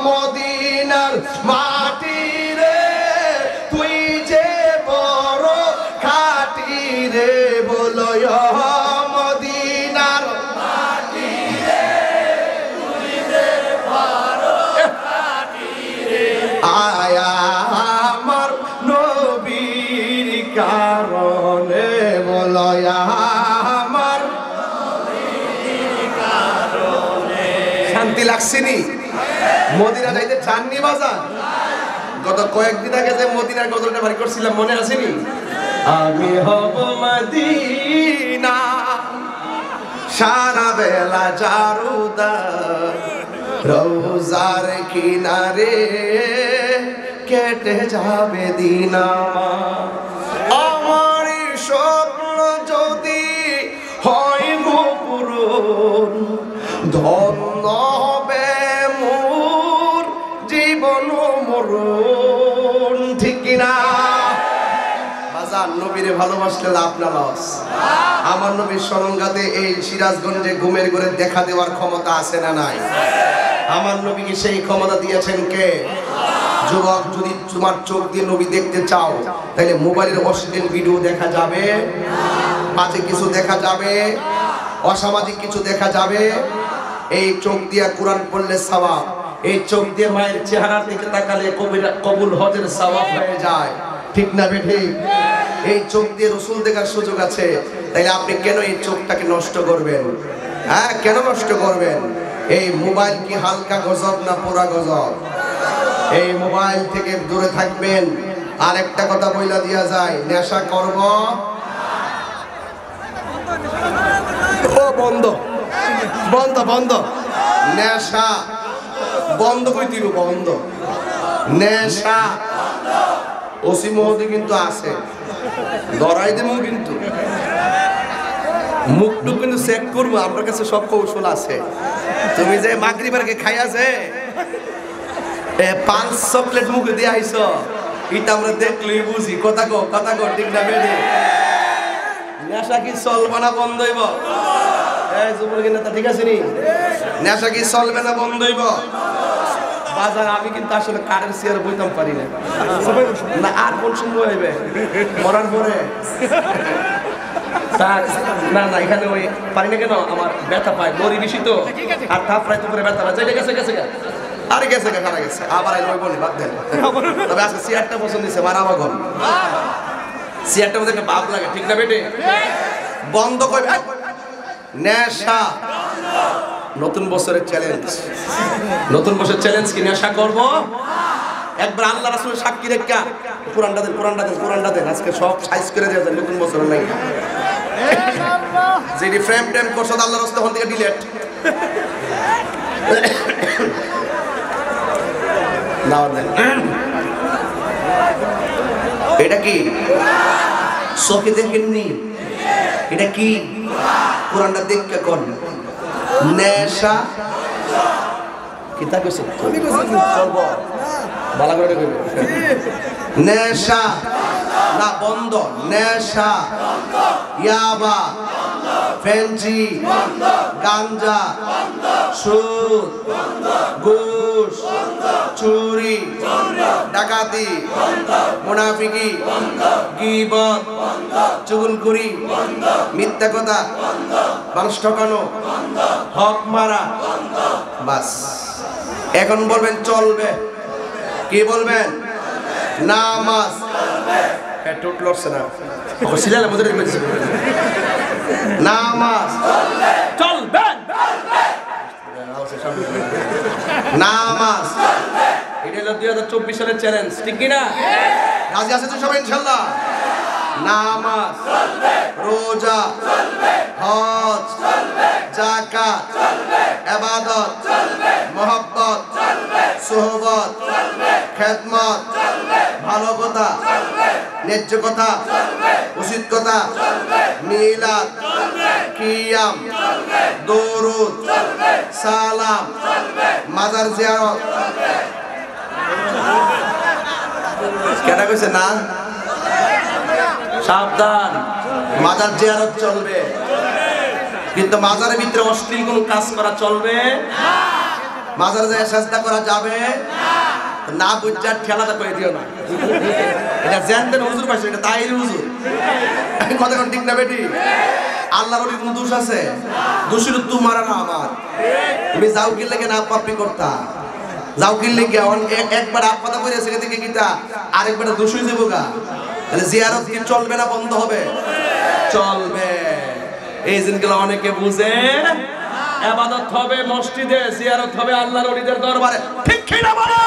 মদিনার মাটি রে তুই যে বড় খাঁটি রে বলো মদিনার মাটি রে তুই যে বড় খাঁটি রে আয়া আমার নবীর কারণে বলো আমার শান্তি লাগছেনি মদিনা যাইতে চাননি বাজার গত কয়েকদিন আগে যে মদিনার গজলটা বাড়ি করছিলাম মনে আছেনি আমি হব মদিনা সারা বেলা জারুদার রোজার কিনারে কেটে যাবে দিন আমার স্বপ্ন যদি হয় পূরণ ধন্য হবে মোর জীবন মরণ ঠিক কিনা বাজার নবীরে ভালোবাসলে লাভ না লস আমার নবীর সরঙ্গাতে এই সিরাজগঞ্জে ঘুমের ঘরে দেখা দেওয়ার ক্ষমতা আছে না নাই আমার নবীকে সেই ক্ষমতা দিয়েছেন কে যুবক যদি তোমার চোখ দিয়ে নবী দেখতে চাও তাহলে মোবাইলের অশ্লীল ভিডিও দেখা যাবে বাজে কিছু দেখা যাবে অসামাজিক কিছু দেখা যাবে এই চোখ দিয়ে কোরআন পড়লে সওয়াব এই চোখ দিয়ে মায়ের চেহারার দিকে তাকালে কবুল হজের সওয়াব হয়ে যায় ঠিক না বেঠি এই চোখ দিয়ে রাসূল দেখার সুযোগ আছে তাইলে আপনি কেন এই চোখটাকে নষ্ট করবেন হ্যাঁ কেন নষ্ট করবেন এই মোবাইল কি হালকা গজব না পুরা গজব এই মোবাইল থেকে দূরে থাকবেন আরেকটা কথা বইলা দিয়া যায় নেশা করব ও বন্ধ বন্ধ বন্ধ নেশা বন্ধ কই দিব বন্ধ নেশা ওসি মহদি কিন্তু আছে ধরাই দেবো কিন্তু মুখটু কিন্তু চেক করবো আপনার কাছে সব কৌশল আছে তুমি যে মাগরিবের আগে খাইয়াছে 5 চকলেট মুখে দিয়ে আইছ এটা আমরা দেখলেই বুঝি কথা কো ঠিক না বেডি নেশা কি চলবে না বন্ধ হইব এই যুবক নেতা ঠিক আছে নি নেশা কি চলবে না বন্ধ হইব বাজার আমি কিন্তু আসলে কারের চেয়ার বইতাম পারি না না আর কোন সময় হইবে মরার পরে না না এখানে ওই পারি না কেন আমার ব্যথা পায় দড়ি বেশি তো আর থাপড়াই তো করে ব্যথা পায় গেছে আরে গেছে খারা গেছে আবার আইলো বলি বাদ দেন তবে আজকে চেয়ারটা পছন্দ দিছে মারাবা গল চেয়ারটার মধ্যে একটা ভাব লাগে ঠিক না বেটে বন্ধ করবে নেশা নতুন বছরের চ্যালেঞ্জ নতুন বছরের চ্যালেঞ্জ কি নেশা করব একবার আল্লাহ রাসূলের সাক্ষী রেখা কোরআনটা দেন আজকে সব সাইজ করে দেয়া যায় নতুন বছরের নাই যেটি ফ্রেম টেম করছ আল্লাহর রাস্তা হল থেকে ডিলিট নাও দেন এটা কি চোখে দেখেননি এটা কি কোরআনটা দেখকে কোন নেশা কিতা কইছে করব ভালো করে কইবে নেশা না বন্ধ নেশা ইয়াবা ফেঞ্চি, গাঞ্জা, সুদ, ঘুষ, চুরি, ডাকাতি, মুনাফিকি, গীবত, চুগলখড়ি, মিথ্যা কথা, মানুষ ঠকানো, হক মারা। বাস, এখন বলবেন চলবে। কি বলবেন? নামাজ। হ্যাঁ, টোট লড়ছে না। সিলালে মধ্যে নামাজ চলবে। নামাজ এটা হলো 2024 সালের চ্যালেঞ্জ, ঠিক কিনা? রাজি আছে তো সবাই ইনশাল্লাহ? নামাজ, রোজা, হজ, যাকাত, ইবাদত, মহব্বত, সোহবত, খেদমত, ভালো কথা, ন্যায্য কথা, উচিত কথা, মিলাদ, কিয়াম, দরুদ, সালাম, মাজার জিয়ারত। কেটা কইছে না? সাবধান, মাজার জিয়ারত চলবে, কিন্তু মাজারের ভিতরে অশ্লীল কোন কাজ করা চলবে না। মাজারে যায় সাজদা করা যাবে না। বুঝার ঠেলাটা করে দিও না। এটা জানতেন হুজুর পাইছে, এটা তাই হুজুর কথা কোন ঠিক না বেটি? আল্লাহর ওলি কোন দোষ আছে? দোষের তোমার আর আমার। তুমি যাও কি লাগে না পাপি করতা, যাও কি লাগে একবার আপদা কইরাছে থেকে কিটা আরেকবার দোষ হই যাবো গা। তাহলে জিয়ারত কি চলবে না বন্ধ হবে? চলবে। এই জিনিসগুলো অনেকে বুঝে। ইবাদত হবে মসজিদে, জিয়ারত হবে আল্লাহর ওলিদের দরবারে, ঠিক কি না বলো?